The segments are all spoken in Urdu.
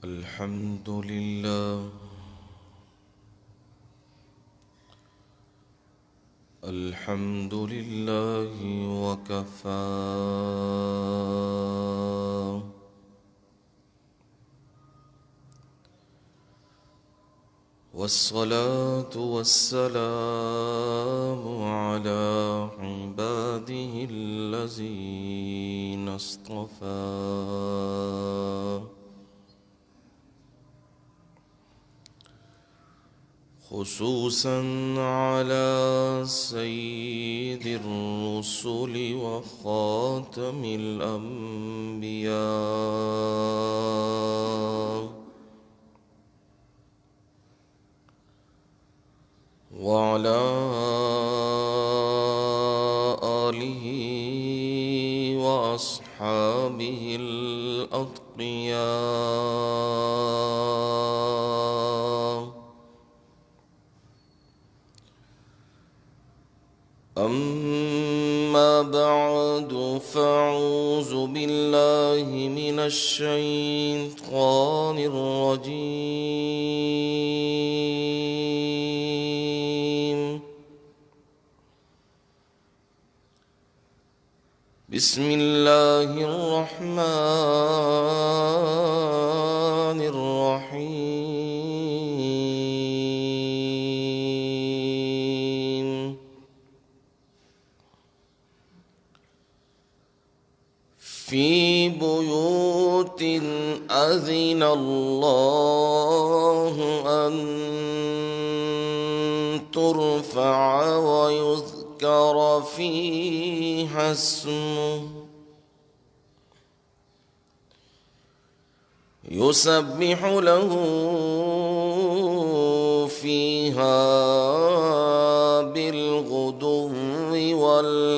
الحمد لله الحمد لله وكفى والصلاة والسلام على عباده الذين اصطفى خصوصا على سيد الرسل وخاتم الأنبياء وعلى آله وأصحابه الأتقياء. أما بعد فأعوذ بالله من الشيطان الرجيم. بسم الله الرحمن الرحيم. في بيوت أذن الله أن ترفع ويذكر فيها اسمه يسبح له فيها بالغدو والآصال.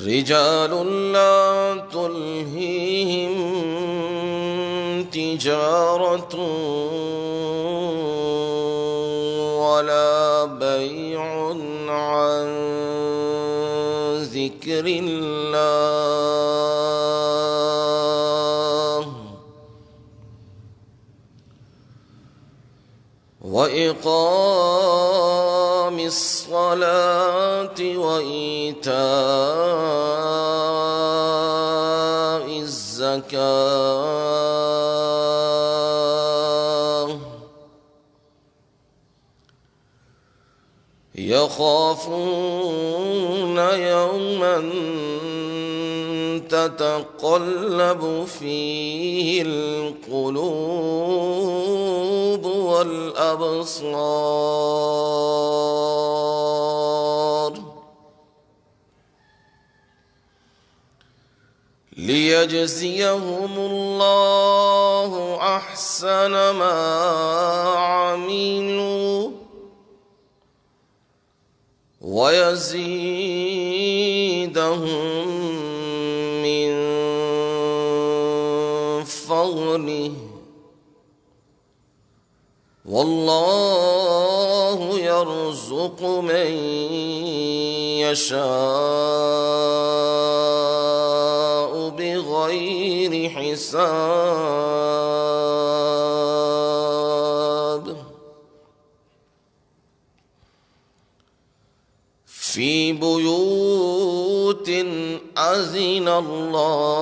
رجال لا تلهيهم تجارة ولا بيع عن ذكر الله وإقام الصلاة وإيتاء الزكاة يخافون يوما تتقلب فيه القلوب والأبصار ليجزيهم الله أحسن ما عملوا ويزيدهم من فضله والله يرزق من يشاء بغير حساب. في بيوت أذن الله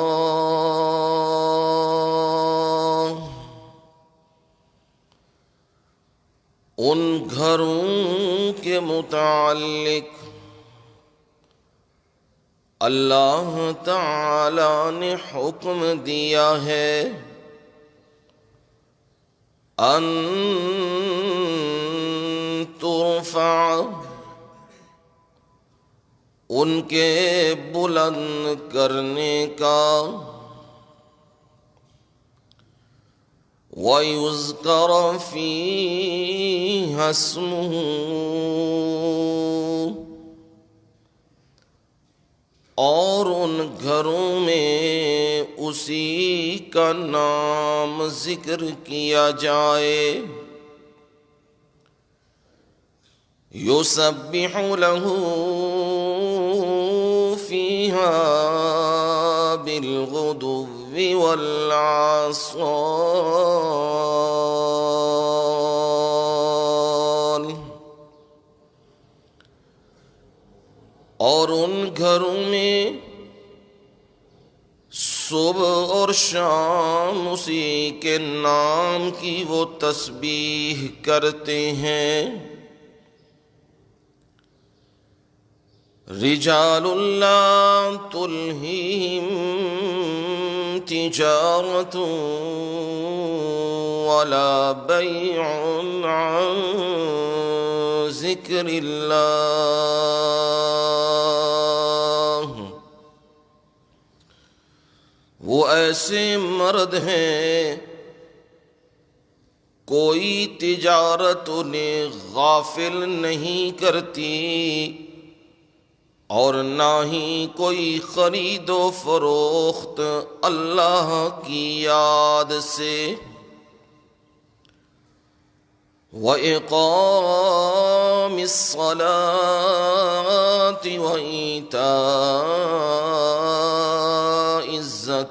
ان گھروں کے متعلق اللہ تعالی نے حکم دیا ہے ان ترفع ان کے بلند کرنے کا وَيُذْكَرَ فِيهَا اسْمُهُ اور ان گھروں میں اسی کا نام ذکر کیا جائے يسبح له فيها بالغدو والعصال، اور ان گھروں میں صبح اور شام اسی کے نام کی وہ تسبیح کرتے ہیں۔ رجال لا تلہیہم تجارۃ ولا بیع عن ذکر اللہ، وہ ایسے مرد ہیں کوئی تجارت انہیں غافل نہیں کرتی اور نہ ہی کوئی خرید و فروخت اللہ کی یاد سے۔ وَإِقَامِ الصَّلَاةِ وَإِيتَاءِ الزَّكَاةِ،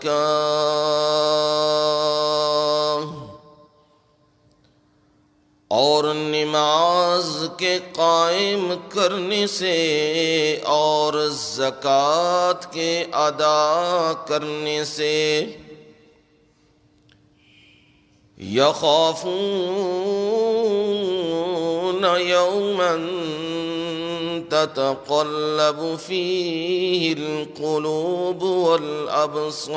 اور نماز کے قائم کرنے سے اور زکوٰۃ کے ادا کرنے سے۔ یخافون یوما تتقلب فیہ القلوب والابصار،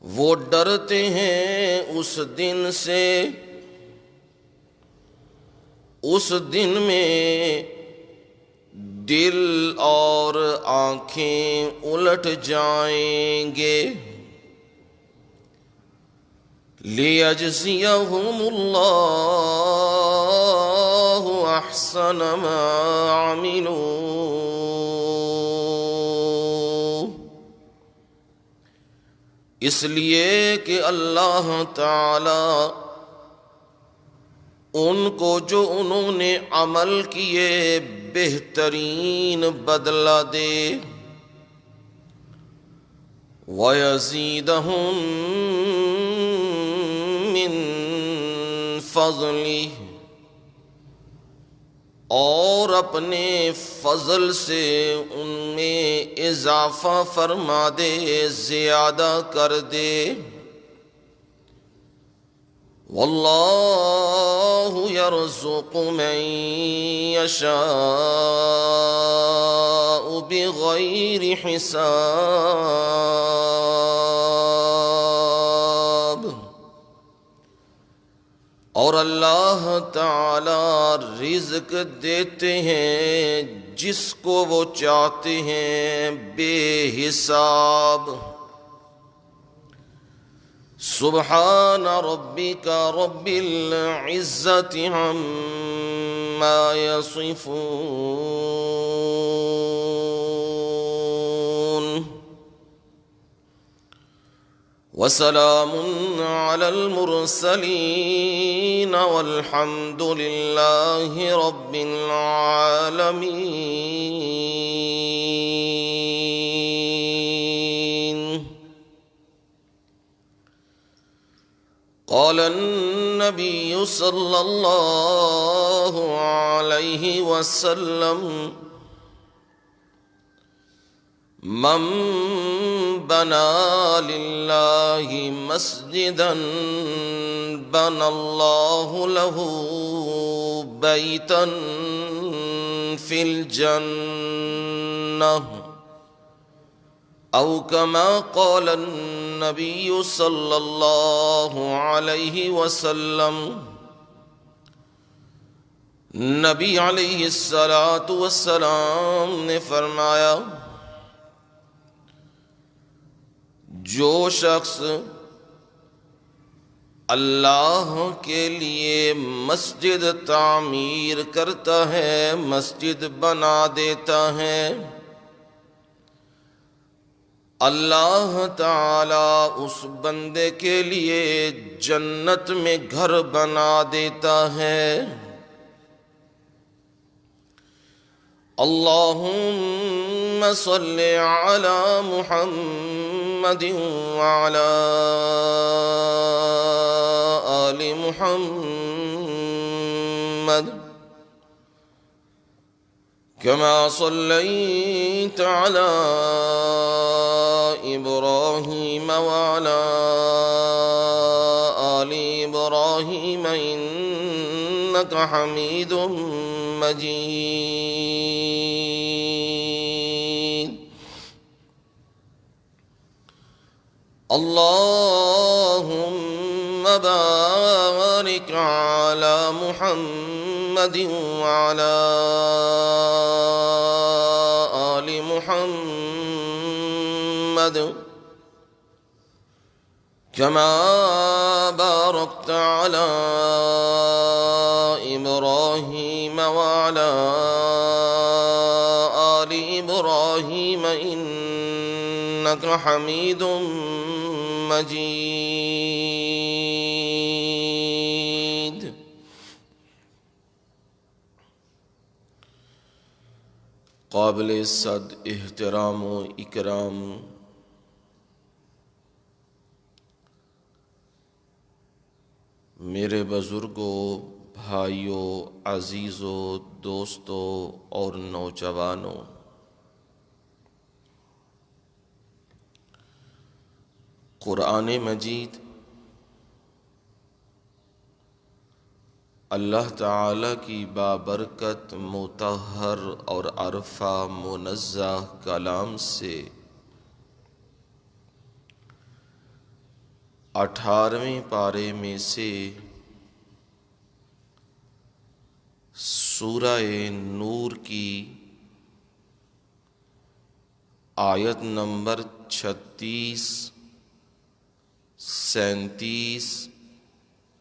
وہ ڈرتے ہیں اس دن سے، اس دن میں دل اور آنکھیں الٹ جائیں گے۔ لیجزیہم اللہ احسن ما عملوا، اس لیے کہ اللہ تعالی ان کو جو انہوں نے عمل کیے بہترین بدلہ دے۔ وَيَزِيدَهُم مِّن فَضْلِهِ، اور اپنے فضل سے ان میں اضافہ فرما دے، زیادہ کر دے۔ واللہ یرزق من یشاء بغیر حساب، اور اللہ تعالی رزق دیتے ہیں جس کو وہ چاہتے ہیں بے حساب۔ سبحان ربک رب العزت عما یصفون، وسلام علی المرسلین والحمد للہ رب العالمین۔ قال النبی صلی اللہ علیہ وسلم: من بنا للہ مسجدا بنى اللہ له بیتا فی الجنہ، او کما قال النبی صلی اللہ علیہ وسلم۔ نبی علیہ الصلاۃ والسلام نے فرمایا، جو شخص اللہ کے لیے مسجد تعمیر کرتا ہے، مسجد بنا دیتا ہے، اللہ تعالی اس بندے کے لیے جنت میں گھر بنا دیتا ہے۔ اللہم صل علی محمد وعلی آل محمد كما صليت على إبراهيم وعلى آل إبراهيم إنك حميد مجيد۔ اللهم بارك على محمد وعلى آل محمد كما باركت على إبراهيم وعلى آل إبراهيم إنك حميد مجيد۔ قابل صد احترام و اکرام میرے بزرگوں، بھائیوں، عزیزوں، دوستوں اور نوجوانوں، قرآن مجید اللہ تعالی کی بابرکت مطہر اور عرفہ منزہ کلام سے 18ویں پارے میں سے سورہ نور کی آیت نمبر 36، 37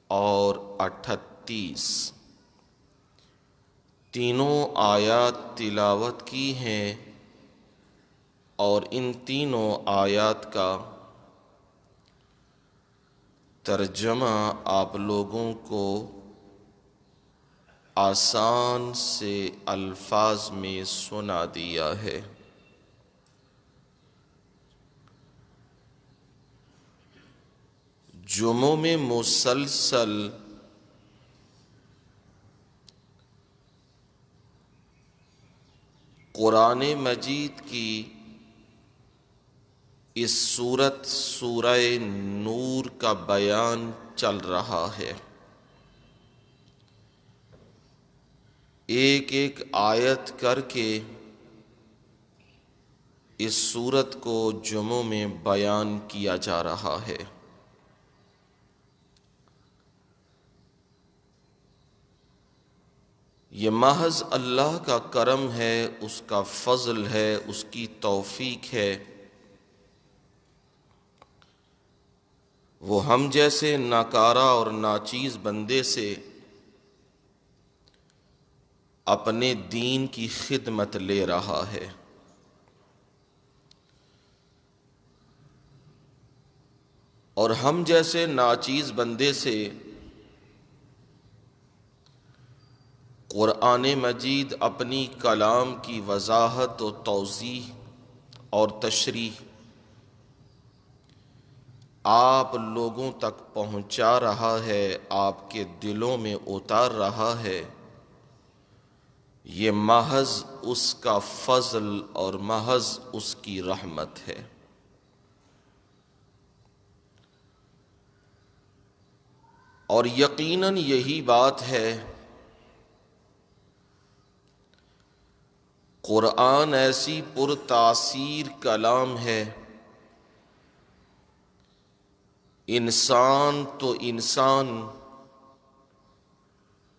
اور 38 تینوں آیات تلاوت کی ہیں، اور ان تینوں آیات کا ترجمہ آپ لوگوں کو آسان سے الفاظ میں سنا دیا ہے۔ جمعوں میں مسلسل قرآن مجید کی اس سورہ نور کا بیان چل رہا ہے۔ ایک ایک آیت کر کے اس سورت کو جمعوں میں بیان کیا جا رہا ہے۔ یہ محض اللہ کا کرم ہے، اس کا فضل ہے، اس کی توفیق ہے۔ وہ ہم جیسے ناکارہ اور ناچیز بندے سے اپنے دین کی خدمت لے رہا ہے۔ اور ہم جیسے ناچیز بندے سے قرآن مجید اپنی کلام کی وضاحت و توضیح اور تشریح آپ لوگوں تک پہنچا رہا ہے، آپ کے دلوں میں اتار رہا ہے۔ یہ محض اس کا فضل اور محض اس کی رحمت ہے۔ اور یقیناً یہی بات ہے، قرآن ایسی پرتاثیر کلام ہے، انسان تو انسان،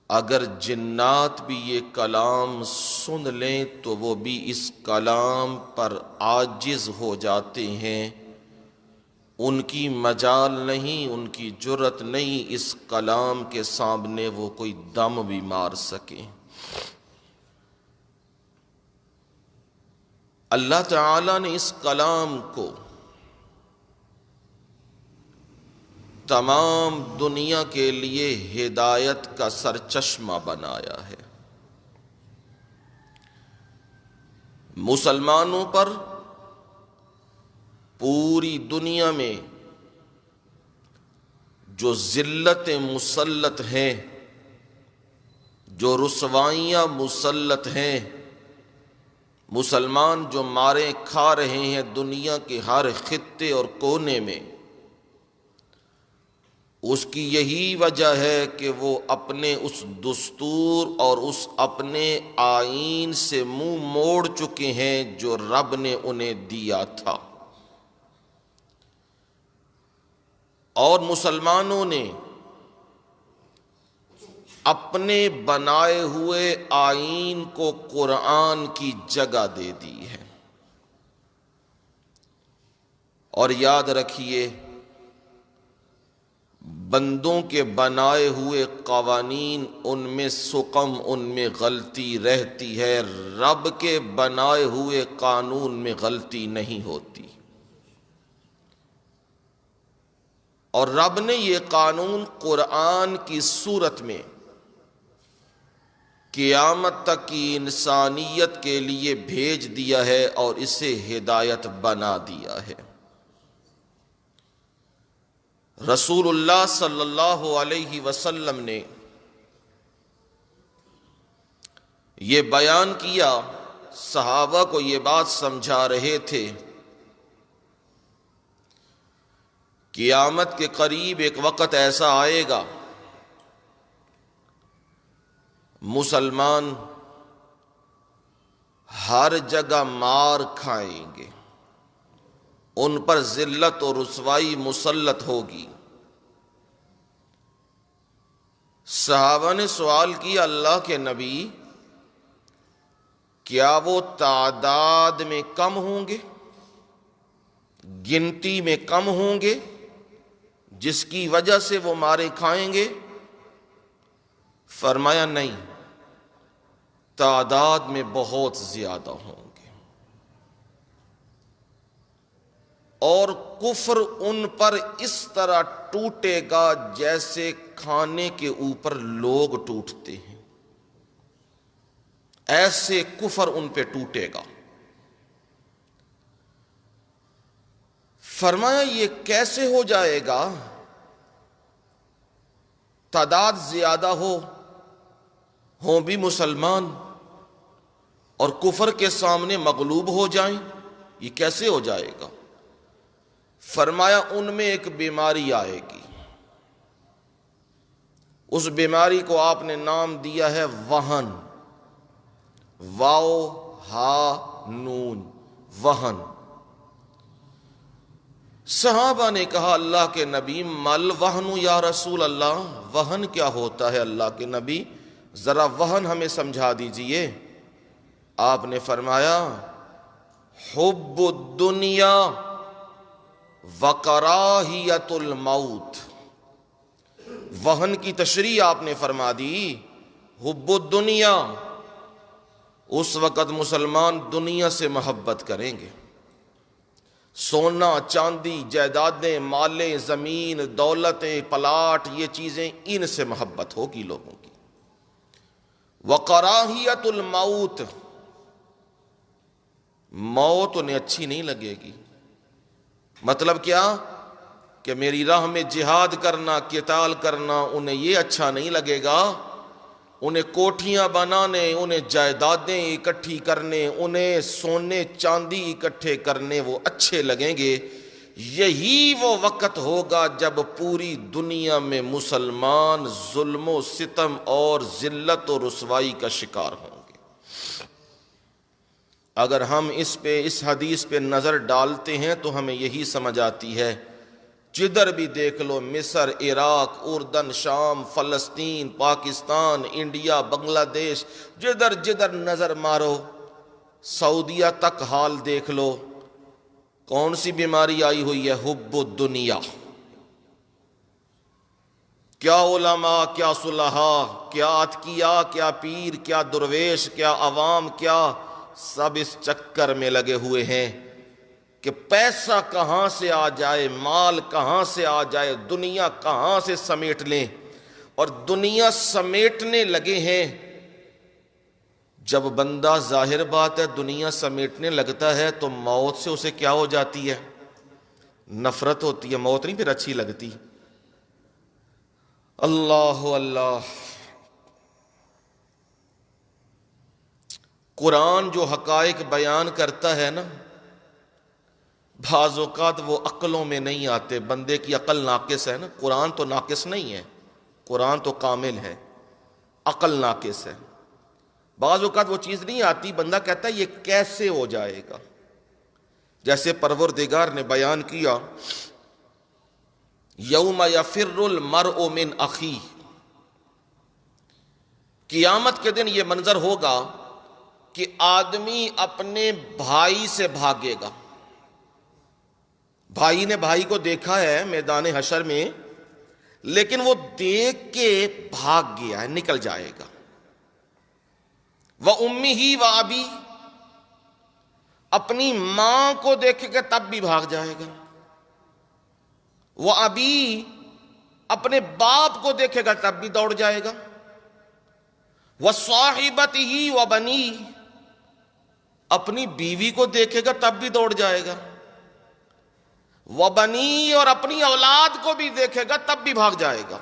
اگر جنات بھی یہ کلام سن لیں تو وہ بھی اس کلام پر عاجز ہو جاتے ہیں۔ ان کی مجال نہیں، ان کی جرأت نہیں اس کلام کے سامنے وہ کوئی دم بھی مار سکیں۔ اللہ تعالیٰ نے اس کلام کو تمام دنیا کے لیے ہدایت کا سرچشمہ بنایا ہے۔ مسلمانوں پر پوری دنیا میں جو ذلتیں مسلط ہیں، جو رسوائیاں مسلط ہیں، مسلمان جو مارے کھا رہے ہیں دنیا کے ہر خطے اور کونے میں، اس کی یہی وجہ ہے کہ وہ اپنے اس دستور اور اس اپنے آئین سے منہ موڑ چکے ہیں جو رب نے انہیں دیا تھا۔ اور مسلمانوں نے اپنے بنائے ہوئے آئین کو قرآن کی جگہ دے دی ہے۔ اور یاد رکھیے، بندوں کے بنائے ہوئے قوانین ان میں سقم، ان میں غلطی رہتی ہے، رب کے بنائے ہوئے قانون میں غلطی نہیں ہوتی۔ اور رب نے یہ قانون قرآن کی صورت میں قیامت تک کی انسانیت کے لیے بھیج دیا ہے اور اسے ہدایت بنا دیا ہے۔ رسول اللہ صلی اللہ علیہ وسلم نے یہ بیان کیا، صحابہ کو یہ بات سمجھا رہے تھے، قیامت کے قریب ایک وقت ایسا آئے گا مسلمان ہر جگہ مار کھائیں گے، ان پر ذلت اور رسوائی مسلط ہوگی۔ صحابہ نے سوال کیا، اللہ کے نبی، کیا وہ تعداد میں کم ہوں گے، گنتی میں کم ہوں گے، جس کی وجہ سے وہ مارے کھائیں گے؟ فرمایا نہیں، تعداد میں بہت زیادہ ہوں گے، اور کفر ان پر اس طرح ٹوٹے گا جیسے کھانے کے اوپر لوگ ٹوٹتے ہیں، ایسے کفر ان پہ ٹوٹے گا۔ فرمایا یہ کیسے ہو جائے گا؟ تعداد زیادہ ہوں بھی مسلمان اور کفر کے سامنے مغلوب ہو جائیں، یہ کیسے ہو جائے گا؟ فرمایا ان میں ایک بیماری آئے گی، اس بیماری کو آپ نے نام دیا ہے وہن، واو ہا نون، وہن۔ صحابہ نے کہا، اللہ کے نبی مل وہن یا رسول اللہ، وہن کیا ہوتا ہے اللہ کے نبی؟ ذرا وہن ہمیں سمجھا دیجئے۔ آپ نے فرمایا حب الدنیا وکراہیت الموت۔ وہن کی تشریح آپ نے فرما دی، حب الدنیا، اس وقت مسلمان دنیا سے محبت کریں گے، سونا چاندی جائیدادیں مالیں زمین دولتیں پلاٹ یہ چیزیں ان سے محبت ہوگی لوگوں کی۔ وکراہیت الموت، موت انہیں اچھی نہیں لگے گی۔ مطلب کیا کہ میری راہ میں جہاد کرنا قتال کرنا انہیں یہ اچھا نہیں لگے گا، انہیں کوٹھیاں بنانے، انہیں جائیدادیں اکٹھی کرنے، انہیں سونے چاندی اکٹھے کرنے وہ اچھے لگیں گے۔ یہی وہ وقت ہوگا جب پوری دنیا میں مسلمان ظلم و ستم اور ذلت و رسوائی کا شکار ہوں گے۔ اگر ہم اس حدیث پہ نظر ڈالتے ہیں تو ہمیں یہی سمجھ آتی ہے، جدھر بھی دیکھ لو، مصر، عراق، اردن، شام، فلسطین، پاکستان، انڈیا، بنگلہ دیش، جدھر جدھر نظر مارو، سعودیہ تک حال دیکھ لو، کون سی بیماری آئی ہوئی ہے؟ حب الدنیا۔ کیا علماء، کیا صلحاء، کیا اتقیاء، کیا پیر، کیا درویش، کیا عوام، کیا سب اس چکر میں لگے ہوئے ہیں کہ پیسہ کہاں سے آ جائے، مال کہاں سے آ جائے، دنیا کہاں سے سمیٹ لیں، اور دنیا سمیٹنے لگے ہیں۔ جب بندہ ظاہر بات ہے دنیا سمیٹنے لگتا ہے تو موت سے اسے کیا ہو جاتی ہے؟ نفرت ہوتی ہے، موت نہیں پھر اچھی لگتی۔ اللہ اللہ، قرآن جو حقائق بیان کرتا ہے نا، بعض اوقات وہ عقلوں میں نہیں آتے، بندے کی عقل ناقص ہے نا، قرآن تو ناقص نہیں ہے، قرآن تو کامل ہے، عقل ناقص ہے۔ بعض اوقات وہ چیز نہیں آتی، بندہ کہتا ہے یہ کیسے ہو جائے گا۔ جیسے پروردگار نے بیان کیا یوم یفر المرء من اخیہ، قیامت کے دن یہ منظر ہوگا کہ آدمی اپنے بھائی سے بھاگے گا۔ بھائی نے بھائی کو دیکھا ہے میدان حشر میں، لیکن وہ دیکھ کے بھاگ گیا ہے، نکل جائے گا۔ وَأُمِّهِ وَأَبِيهِ، اپنی ماں کو دیکھے گا تب بھی بھاگ جائے گا۔ وَأَبِيهِ، اپنے باپ کو دیکھے گا تب بھی دوڑ جائے گا۔ وَصَاحِبَتِهِ وَبَنِيهِ، اپنی بیوی کو دیکھے گا تب بھی دوڑ جائے گا۔ وَبَنِيهِ، اور اپنی اولاد کو بھی دیکھے گا تب بھی بھاگ جائے گا۔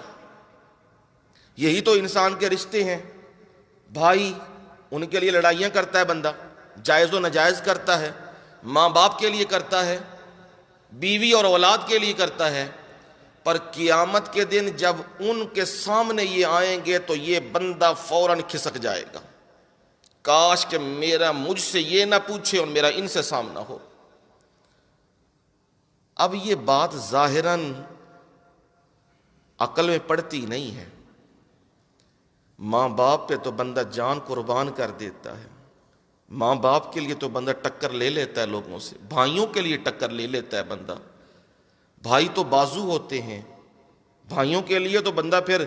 یہی تو انسان کے رشتے ہیں، بھائی، ان کے لیے لڑائیاں کرتا ہے بندہ، جائز و ناجائز کرتا ہے، ماں باپ کے لیے کرتا ہے، بیوی اور اولاد کے لیے کرتا ہے، پر قیامت کے دن جب ان کے سامنے یہ آئیں گے تو یہ بندہ فوراً کھسک جائے گا، کاش کہ میرا مجھ سے یہ نہ پوچھے اور میرا ان سے سامنا ہو۔ اب یہ بات ظاہراً عقل میں پڑتی نہیں ہے، ماں باپ پہ تو بندہ جان قربان کر دیتا ہے، ماں باپ کے لیے تو بندہ ٹکر لے لیتا ہے لوگوں سے، بھائیوں کے لیے ٹکر لے لیتا ہے بندہ، بھائی تو بازو ہوتے ہیں، بھائیوں کے لیے تو بندہ پھر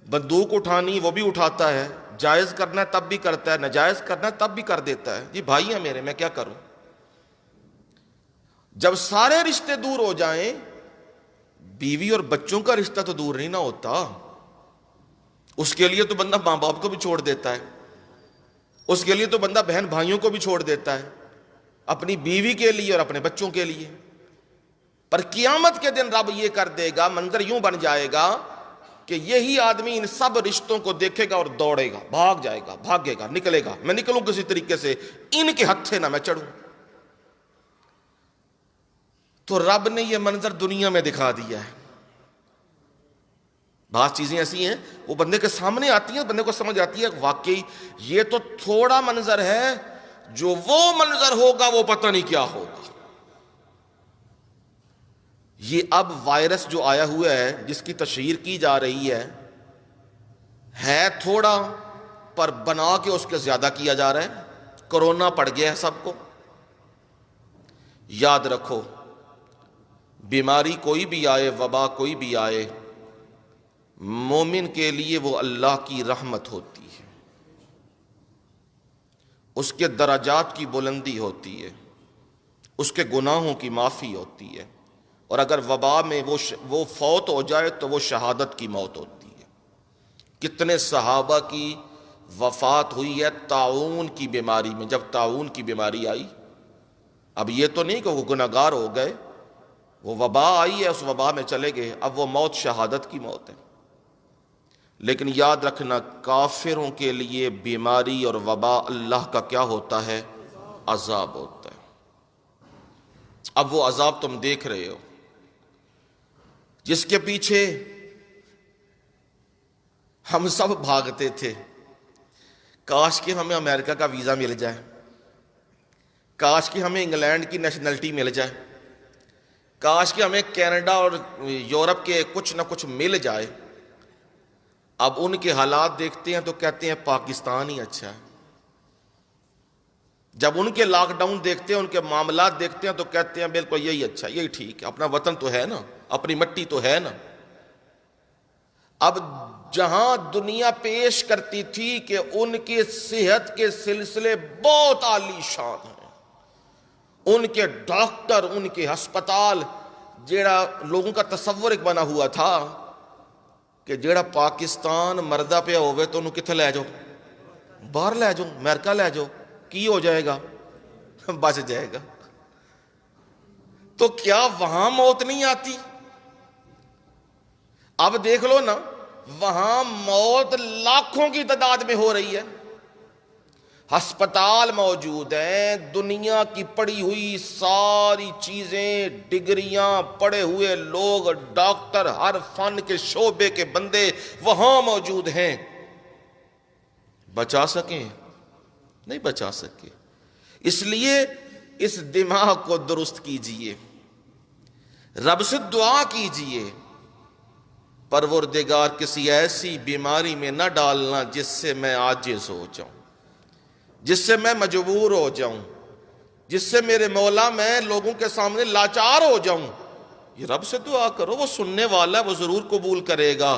بندوق اٹھانی وہ بھی اٹھاتا ہے، جائز کرنا ہے تب بھی کرتا ہے، ناجائز کرنا ہے تب بھی کر دیتا ہے۔ جی بھائی ہیں میرے، میں کیا کروں؟ جب سارے رشتے دور ہو جائیں، بیوی اور بچوں کا رشتہ تو دور نہیں نہ ہوتا، اس کے لیے تو بندہ ماں باپ کو بھی چھوڑ دیتا ہے، اس کے لیے تو بندہ بہن بھائیوں کو بھی چھوڑ دیتا ہے، اپنی بیوی کے لیے اور اپنے بچوں کے لیے۔ پر قیامت کے دن رب یہ کر دے گا، منظر یوں بن جائے گا کہ یہی آدمی ان سب رشتوں کو دیکھے گا اور دوڑے گا، بھاگ جائے گا، بھاگے گا، نکلے گا، میں نکلوں کسی طریقے سے، ان کے ہتھے نہ میں چڑھوں۔ تو رب نے یہ منظر دنیا میں دکھا دیا ہے۔ بعض چیزیں ایسی ہیں وہ بندے کے سامنے آتی ہیں، بندے کو سمجھ آتی ہے واقعی یہ تو تھوڑا منظر ہے، جو وہ منظر ہوگا وہ پتہ نہیں کیا ہوگا۔ یہ اب وائرس جو آیا ہوا ہے جس کی تشہیر کی جا رہی ہے تھوڑا، پر بنا کے اس کے زیادہ کیا جا رہا ہے۔ کرونا پڑ گیا ہے سب کو۔ یاد رکھو، بیماری کوئی بھی آئے، وبا کوئی بھی آئے، مومن کے لیے وہ اللہ کی رحمت ہوتی ہے، اس کے درجات کی بلندی ہوتی ہے، اس کے گناہوں کی معافی ہوتی ہے، اور اگر وبا میں وہ فوت ہو جائے تو وہ شہادت کی موت ہوتی ہے۔ کتنے صحابہ کی وفات ہوئی ہے طاعون کی بیماری میں، جب طاعون کی بیماری آئی، اب یہ تو نہیں کہ وہ گناہگار ہو گئے، وہ وبا آئی ہے، اس وبا میں چلے گئے، اب وہ موت شہادت کی موت ہے۔ لیکن یاد رکھنا، کافروں کے لیے بیماری اور وبا اللہ کا کیا ہوتا ہے؟ عذاب ہوتا ہے۔ اب وہ عذاب تم دیکھ رہے ہو، جس کے پیچھے ہم سب بھاگتے تھے، کاش کہ ہمیں امریکہ کا ویزا مل جائے، کاش کہ ہمیں انگلینڈ کی نیشنلٹی مل جائے، کاش کہ ہمیں کینیڈا اور یورپ کے کچھ نہ کچھ مل جائے۔ اب ان کے حالات دیکھتے ہیں تو کہتے ہیں پاکستان ہی اچھا ہے، جب ان کے لاک ڈاؤن دیکھتے ہیں، ان کے معاملات دیکھتے ہیں تو کہتے ہیں بالکل یہی اچھا، یہی ٹھیک ہے، اپنا وطن تو ہے نا، اپنی مٹی تو ہے نا۔ اب جہاں دنیا پیش کرتی تھی کہ ان کی صحت کے سلسلے بہت عالی شان ہیں، ان کے ڈاکٹر، ان کے ہسپتال، جیڑا لوگوں کا تصور ایک بنا ہوا تھا کہ جیڑا پاکستان مردہ پہ ہوئے تو انہوں کتنے لے جاؤ، باہر لے جاؤ، امریکہ لے جاؤ، کی ہو جائے گا، بچ جائے گا۔ تو کیا وہاں موت نہیں آتی؟ اب دیکھ لو نا، وہاں موت لاکھوں کی تعداد میں ہو رہی ہے، ہسپتال موجود ہیں، دنیا کی پڑی ہوئی ساری چیزیں، ڈگریاں، پڑھے ہوئے لوگ، ڈاکٹر، ہر فن کے شعبے کے بندے وہاں موجود ہیں۔ بچا سکیں؟ نہیں بچا سکے۔ اس لیے اس دماغ کو درست کیجئے، رب سے دعا کیجئے، پروردگار کسی ایسی بیماری میں نہ ڈالنا جس سے میں عاجز ہو جاؤں، جس سے میں مجبور ہو جاؤں، جس سے میرے مولا میں لوگوں کے سامنے لاچار ہو جاؤں۔ یہ رب سے دعا کرو، وہ سننے والا ہے، وہ ضرور قبول کرے گا۔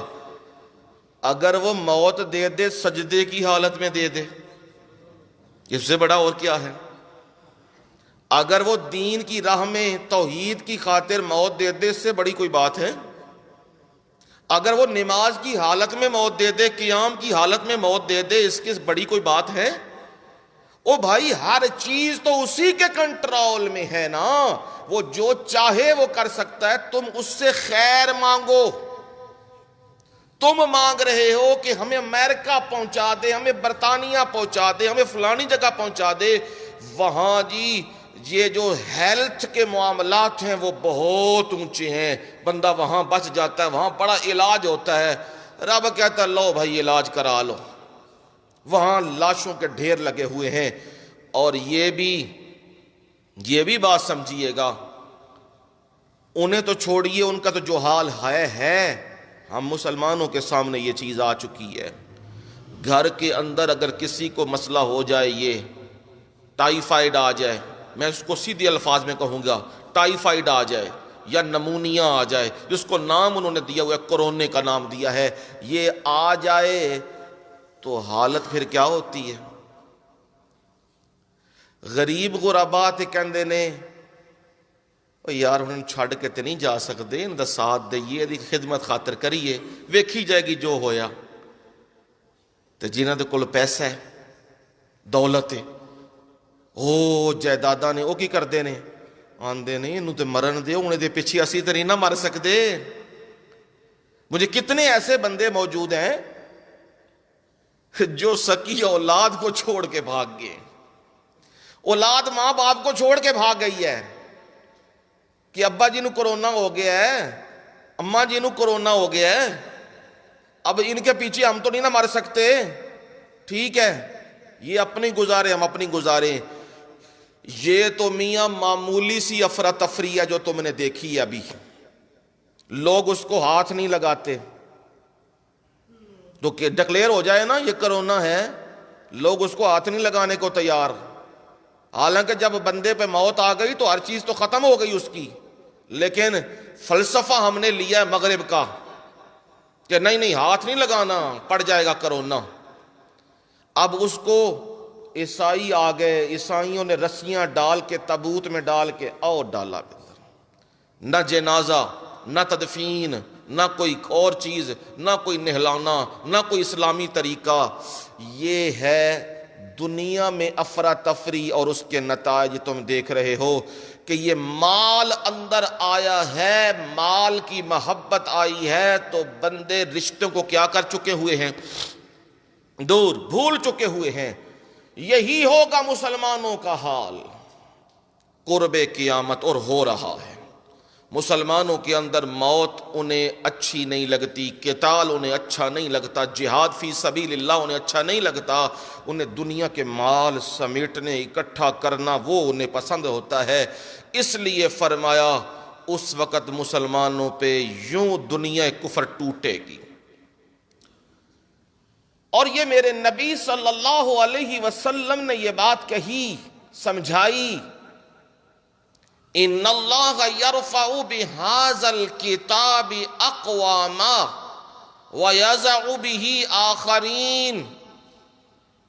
اگر وہ موت دے دے سجدے کی حالت میں دے دے، اس سے بڑا اور کیا ہے؟ اگر وہ دین کی راہ میں توحید کی خاطر موت دے دے، اس سے بڑی کوئی بات ہے؟ اگر وہ نماز کی حالت میں موت دے دے، قیام کی حالت میں موت دے دے، اس کی بڑی کوئی بات ہے؟ او بھائی، ہر چیز تو اسی کے کنٹرول میں ہے نا، وہ جو چاہے وہ کر سکتا ہے۔ تم اس سے خیر مانگو، تم مانگ رہے ہو کہ ہمیں امریکہ پہنچا دے، ہمیں برطانیہ پہنچا دے، ہمیں فلانی جگہ پہنچا دے، وہاں جی یہ جو ہیلتھ کے معاملات ہیں وہ بہت اونچے ہیں، بندہ وہاں بچ جاتا ہے، وہاں بڑا علاج ہوتا ہے۔ رب کہتا ہے لو بھائی علاج کرا لو، وہاں لاشوں کے ڈھیر لگے ہوئے ہیں۔ اور یہ بھی بات سمجھیے گا، انہیں تو چھوڑیے، ان کا تو جو حال ہے، ہم مسلمانوں کے سامنے یہ چیز آ چکی ہے۔ گھر کے اندر اگر کسی کو مسئلہ ہو جائے، یہ ٹائیفائڈ آ جائے، میں اس کو سیدھے الفاظ میں کہوں گا، ٹائیفائڈ آ جائے یا نمونیا آ جائے، جس کو نام انہوں نے دیا ہوا ہے، کورونے کا نام دیا ہے، یہ آ جائے تو حالت پھر کیا ہوتی ہے؟ غریب غربا تے کہندے نے یار ہن چھڈ کے تے نہیں جا سکتے، ان دا ساتھ دئیے، دی خدمت خاطر کریے، ویکھی جائے گی جو ہویا۔ تے جنہاں دے کول پیسہ ہے، دولت ہے، او جائیداداں نے، او کی کردے نے؟ آندے نہیں انہوں تے مرن دے، انہیں دے پیچھے اسی تے نہیں نہ مر سکتے۔ مجھے کتنے ایسے بندے موجود ہیں جو سکی اولاد کو چھوڑ کے بھاگ گئے، اولاد ماں باپ کو چھوڑ کے بھاگ گئی ہے کہ ابا جی نو کرونا ہو گیا ہے، اماں جی نو کرونا ہو گیا ہے، اب ان کے پیچھے ہم تو نہیں نہ مر سکتے، ٹھیک ہے یہ اپنی گزارے، ہم اپنی گزارے۔ یہ تو میاں معمولی سی افراتفری ہے جو تم نے دیکھی ہے، ابھی لوگ اس کو ہاتھ نہیں لگاتے، تو کہ ڈکلیئر ہو جائے نا یہ کرونا ہے، لوگ اس کو ہاتھ نہیں لگانے کو تیار۔ حالانکہ جب بندے پہ موت آ گئی تو ہر چیز تو ختم ہو گئی اس کی، لیکن فلسفہ ہم نے لیا ہے مغرب کا کہ نہیں ہاتھ نہیں لگانا، پڑ جائے گا کرونا۔ اب اس کو عیسائی آ گئے، عیسائیوں نے رسیاں ڈال کے تابوت میں ڈال کے اور ڈالا، نہ جنازہ، نہ تدفین، نہ کوئی اور چیز، نہ کوئی نہلانا، نہ کوئی اسلامی طریقہ۔ یہ ہے دنیا میں افراتفری، اور اس کے نتائج تم دیکھ رہے ہو کہ یہ مال اندر آیا ہے، مال کی محبت آئی ہے تو بندے رشتوں کو کیا کر چکے ہوئے ہیں؟ دور، بھول چکے ہوئے ہیں۔ یہی ہوگا مسلمانوں کا حال قرب قیامت، اور ہو رہا ہے۔ مسلمانوں کے اندر موت انہیں اچھی نہیں لگتی، قتال انہیں اچھا نہیں لگتا، جہاد فی سبیل اللہ انہیں اچھا نہیں لگتا، انہیں دنیا کے مال سمیٹنے، اکٹھا کرنا وہ انہیں پسند ہوتا ہے۔ اس لیے فرمایا اس وقت مسلمانوں پہ یوں دنیا کفر ٹوٹے گی۔ اور یہ میرے نبی صلی اللہ علیہ وسلم نے یہ بات کہی، سمجھائی، ان اللہ یرفع بہذا الکتاب اقواما ویضع بہ آخرین۔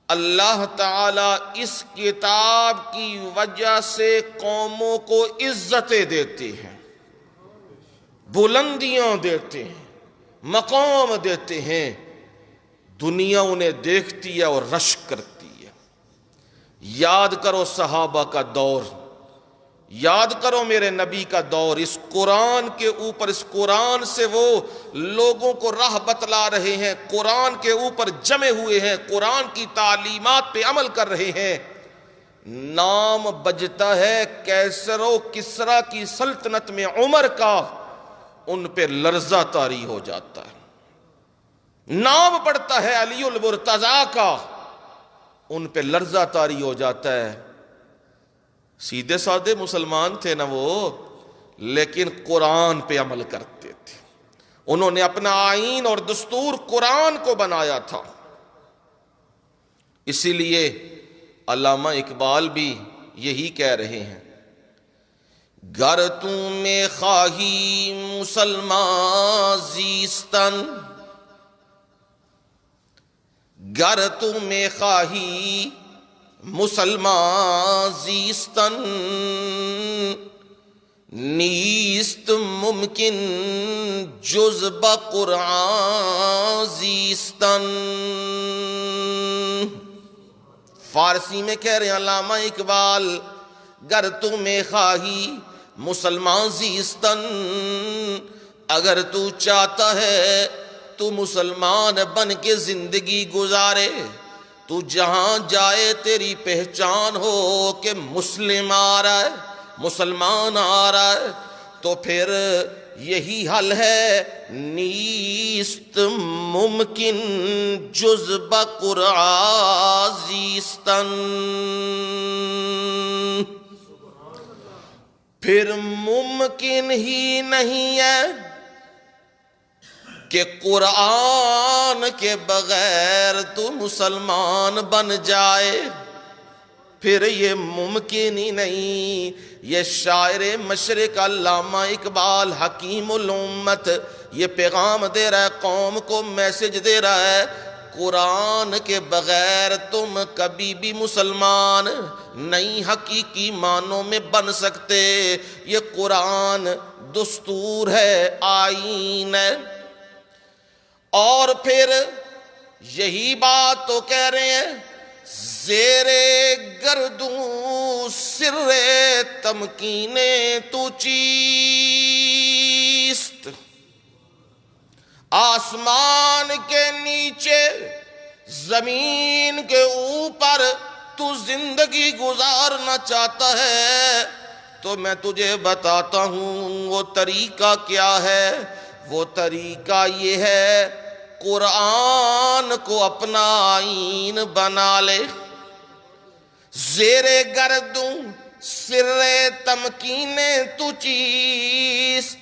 اللہ تعالیٰ اس کتاب کی وجہ سے قوموں کو عزتیں دیتے ہیں، بلندیاں دیتے ہیں، مقام دیتے ہیں، دنیا انہیں دیکھتی ہے اور رشک کرتی ہے۔ یاد کرو صحابہ کا دور، یاد کرو میرے نبی کا دور، اس قرآن کے اوپر، اس قرآن سے وہ لوگوں کو راہ بتلا رہے ہیں، قرآن کے اوپر جمے ہوئے ہیں، قرآن کی تعلیمات پہ عمل کر رہے ہیں۔ نام بجتا ہے کیسر و کسریٰ کی سلطنت میں عمر کا، ان پہ لرزہ طاری ہو جاتا ہے۔ نام پڑتا ہے علی المرتضیٰ کا، ان پہ لرزہ طاری ہو جاتا ہے۔ سیدھے سادے مسلمان تھے نا وہ، لیکن قرآن پہ عمل کرتے تھے۔ انہوں نے اپنا آئین اور دستور قرآن کو بنایا تھا۔ اسی لیے علامہ اقبال بھی یہی کہہ رہے ہیں، گر تو میں خواہی مسلمان زیستن، گر تو میں خواہی مسلمان زیستن، نیست ممکن جز بقرآن زیستن۔ فارسی میں کہہ رہے ہیں علامہ اقبال، گر تمہیں خواہی مسلمان زیستن، اگر تو چاہتا ہے تو مسلمان بن کے زندگی گزارے، تو جہاں جائے تیری پہچان ہو کہ مسلم آ رہا ہے، مسلمان آ رہا ہے، تو پھر یہی حل ہے، نیست ممکن جز بقرآن زیستن، پھر ممکن ہی نہیں ہے کہ قرآن کے بغیر تو مسلمان بن جائے، پھر یہ ممکن ہی نہیں۔ یہ شاعر مشرق علامہ اقبال حکیم الامت یہ پیغام دے رہا ہے، قوم کو میسج دے رہا ہے، قرآن کے بغیر تم کبھی بھی مسلمان نہیں حقیقی معنوں میں بن سکتے۔ یہ قرآن دستور ہے، آئین ہے۔ اور پھر یہی بات تو کہہ رہے ہیں، زیر گردوں سر تمکین تو چیست، آسمان کے نیچے زمین کے اوپر تو زندگی گزارنا چاہتا ہے، تو میں تجھے بتاتا ہوں وہ طریقہ کیا ہے۔ وہ طریقہ یہ ہے، قرآن کو اپنا آئین بنا لے، زیر گردوں سر تمکین تو چیز،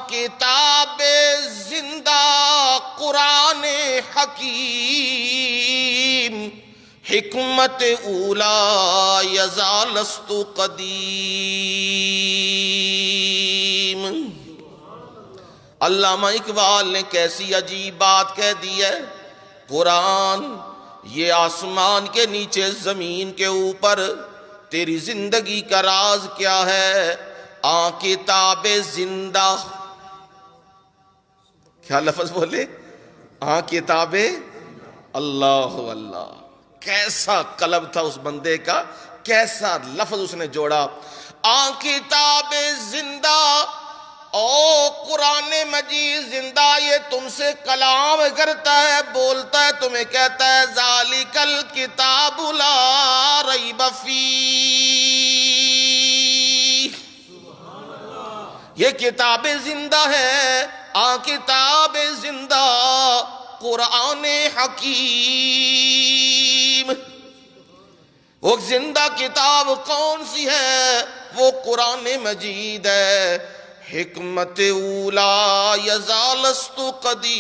کتاب زندہ قرآن حکیم، حکمت اولا یزالست قدیم۔ علامہ اقبال نے کیسی عجیب بات کہہ دی ہے، قرآن یہ آسمان کے نیچے زمین کے اوپر، تیری زندگی کا راز کیا ہے؟ کتاب زندہ، کیا لفظ بولے؟ کتاب، اللہ اللہ، کیسا قلب تھا اس بندے کا، کیسا لفظ اس نے جوڑا۔ کتاب زندہ، او قرآن مجید زندہ، یہ تم سے کلام کرتا ہے، بولتا ہے، تمہیں کہتا ہے ذالک الکتاب لا ریب فیہ، یہ کتاب زندہ ہے، کتاب زندہ قرآن حکیم۔ وہ زندہ کتاب کون سی ہے؟ وہ قرآن مجید ہے، حکمت اولا یزالست قدیم،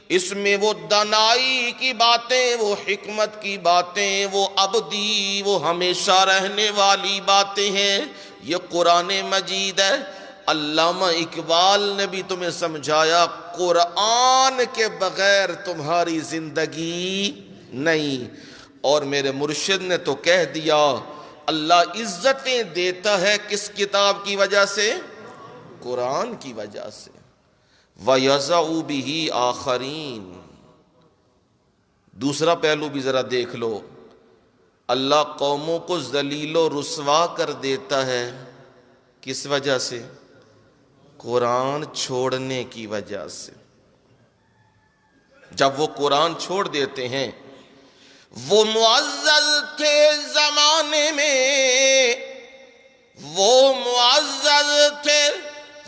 اس میں وہ دانائی کی باتیں، وہ حکمت کی باتیں، وہ ابدی، وہ ہمیشہ رہنے والی باتیں ہیں۔ یہ قرآن مجید ہے، علامہ اقبال نے بھی تمہیں سمجھایا قرآن کے بغیر تمہاری زندگی نہیں، اور میرے مرشد نے تو کہہ دیا اللہ عزتیں دیتا ہے کس کتاب کی وجہ سے؟ قرآن کی وجہ سے۔ وَيَضَعُ بِهِ آخَرِينَ۔ دوسرا پہلو بھی ذرا دیکھ لو، اللہ قوموں کو ذلیل و رسوا کر دیتا ہے کس وجہ سے؟ قرآن چھوڑنے کی وجہ سے۔ جب وہ قرآن چھوڑ دیتے ہیں، وہ معزز تھے زمانے میں، وہ معزز تھے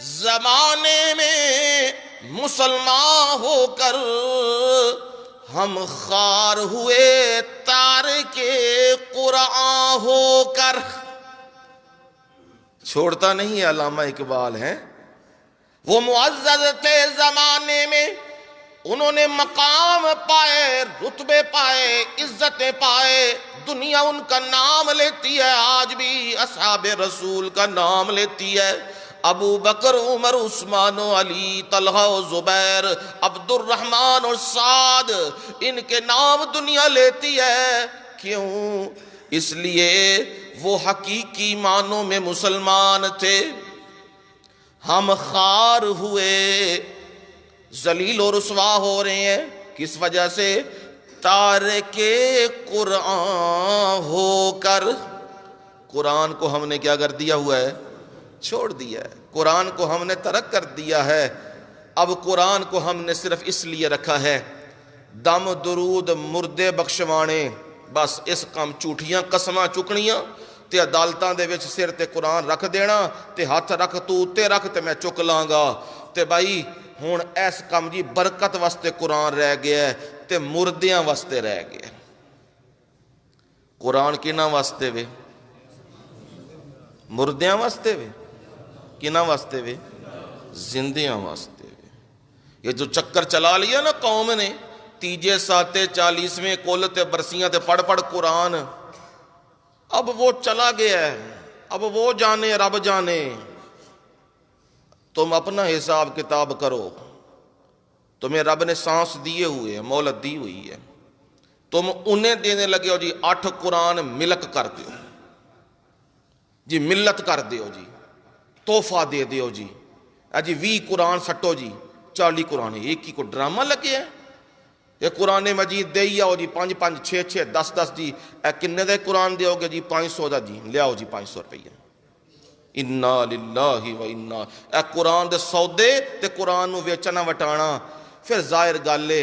زمانے میں، مسلمان ہو کر ہم خوار ہوئے تارکے قرآن ہو کر۔ چھوڑتا نہیں علامہ اقبال ہیں، وہ معزز تھے زمانے میں، انہوں نے مقام پائے، رتبے پائے، عزتیں پائے، دنیا ان کا نام لیتی ہے، آج بھی اصحاب رسول کا نام لیتی ہے، ابو بکر، عمر، عثمان و علی، طلحہ و زبیر، عبد الرحمن اور سعد، ان کے نام دنیا لیتی ہے۔ کیوں؟ اس لیے وہ حقیقی معنوں میں مسلمان تھے۔ ہم خوار ہوئے، ذلیل و رسوا ہو رہے ہیں، کس وجہ سے؟ تارک قرآن ہو کر۔ قرآن کو ہم نے کیا کر دیا ہوا ہے؟ چھوڑ دیا ہے۔ قرآن کو ہم نے ترک کر دیا ہے۔ اب قرآن کو ہم نے صرف اس لیے رکھا ہے دم درود مردے بخشوانے، بس اس کام جھوٹیاں قسماں چکنیاں تے عدالتاں دے وچ سر تے قرآن رکھ دینا تے ہاتھ رکھ تو اتے رکھ تے میں چک لاں گا تے بھائی ہن ایس کام جی برکت واسطے قرآن رہ گیا ہے تے مردیاں واسطے رہ گیا۔ قرآن کنہاں واسطے وے؟ مردیاں واسطے وے؟ کنہاں واسطے وے؟ زندیاں واسطے وے۔ یہ جو چکر چلا لیا نا قوم نے، تیجے ساتے 40ویں کل تے برسیاں تے پڑھ پڑھ قرآن، اب وہ چلا گیا ہے، اب وہ جانے رب جانے۔ تم اپنا حساب کتاب کرو، تمہیں رب نے سانس دیے ہوئے ہیں، مہلت دی ہوئی ہے، تم انہیں دینے لگے ہو جی 8 قرآن ملک کر دیو جی، ملت کر دیو جی، تحفہ دے دیو جی، جی 20 قرآن سٹو جی، 40 قرآن، ایک ہی کو ڈرامہ لگے ہے۔ یہ قرآن مجید دے آؤ جی 5 5 6 6 10 10 جی، اے کنے دے قرآن دیو گے جی 500 دا جی، لے آؤ جی 500 روپیہ۔ انا للہ و انا، اے قرآن دے سودے تے قرآن نو ویچنا وٹانا، پھر ظاہر گالے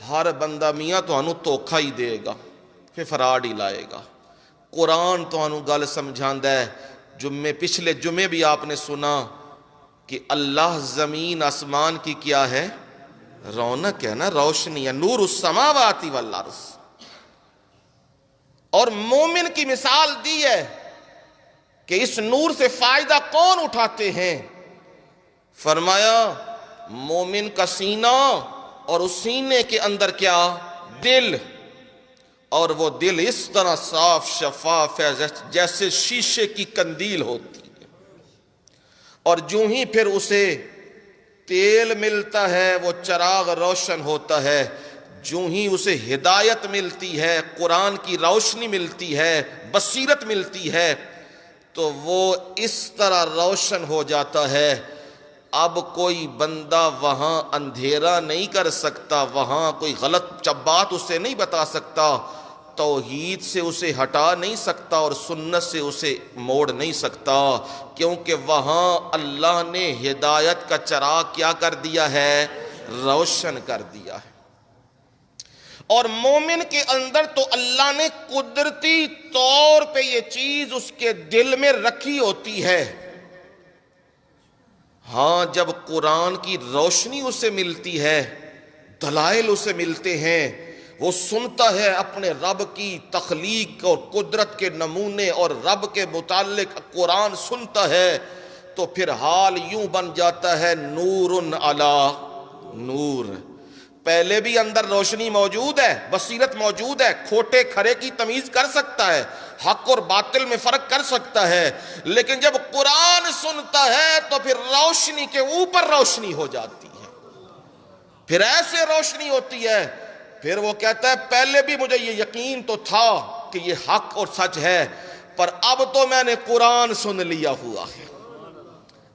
ہر بندہ میاں تو انو دھوکھا ہی دے گا، پھر فراڈ ہی لائے گا۔ قرآن تو انو گل سمجھاندہ ہے، پچھلے جمعے بھی آپ نے سنا کہ اللہ زمین آسمان کی کیا ہے؟ رونق ہے نا، روشنی ہے، نور السماوات والارض۔ اور مومن کی مثال دی ہے کہ اس نور سے فائدہ کون اٹھاتے ہیں؟ فرمایا مومن کا سینہ، اور اس سینے کے اندر کیا؟ دل، اور وہ دل اس طرح صاف شفاف ہے جیسے شیشے کی قندیل ہوتی ہے، اور جو ہی پھر اسے تیل ملتا ہے وہ چراغ روشن ہوتا ہے، جو ہی اسے ہدایت ملتی ہے، قرآن کی روشنی ملتی ہے، بصیرت ملتی ہے، تو وہ اس طرح روشن ہو جاتا ہے۔ اب کوئی بندہ وہاں اندھیرا نہیں کر سکتا، وہاں کوئی غلط بات اسے نہیں بتا سکتا، توحید سے اسے ہٹا نہیں سکتا، اور سنت سے اسے موڑ نہیں سکتا، کیونکہ وہاں اللہ نے ہدایت کا چراغ کیا کر دیا ہے؟ روشن کر دیا ہے۔ اور مومن کے اندر تو اللہ نے قدرتی طور پہ یہ چیز اس کے دل میں رکھی ہوتی ہے۔ ہاں جب قرآن کی روشنی اسے ملتی ہے، دلائل اسے ملتے ہیں، وہ سنتا ہے اپنے رب کی تخلیق اور قدرت کے نمونے، اور رب کے متعلق قرآن سنتا ہے، تو پھر حال یوں بن جاتا ہے نور علی نور۔ پہلے بھی اندر روشنی موجود ہے، بصیرت موجود ہے، کھوٹے کھرے کی تمیز کر سکتا ہے، حق اور باطل میں فرق کر سکتا ہے، لیکن جب قرآن سنتا ہے تو پھر روشنی کے اوپر روشنی ہو جاتی ہے، پھر ایسے روشنی ہوتی ہے، پھر وہ کہتا ہے پہلے بھی مجھے یہ یقین تو تھا کہ یہ حق اور سچ ہے، پر اب تو میں نے قرآن سن لیا ہوا ہے،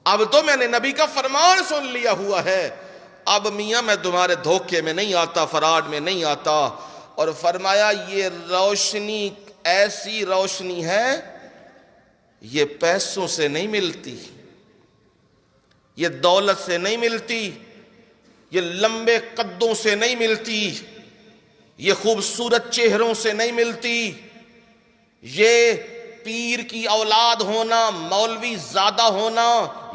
اب تو میں نے نبی کا فرمان سن لیا ہوا ہے، اب میاں میں تمہارے دھوکے میں نہیں آتا، فراڈ میں نہیں آتا۔ اور فرمایا یہ روشنی ایسی روشنی ہے، یہ پیسوں سے نہیں ملتی، یہ دولت سے نہیں ملتی، یہ لمبے قدوں سے نہیں ملتی، یہ خوبصورت چہروں سے نہیں ملتی، یہ پیر کی اولاد ہونا، مولوی زادہ ہونا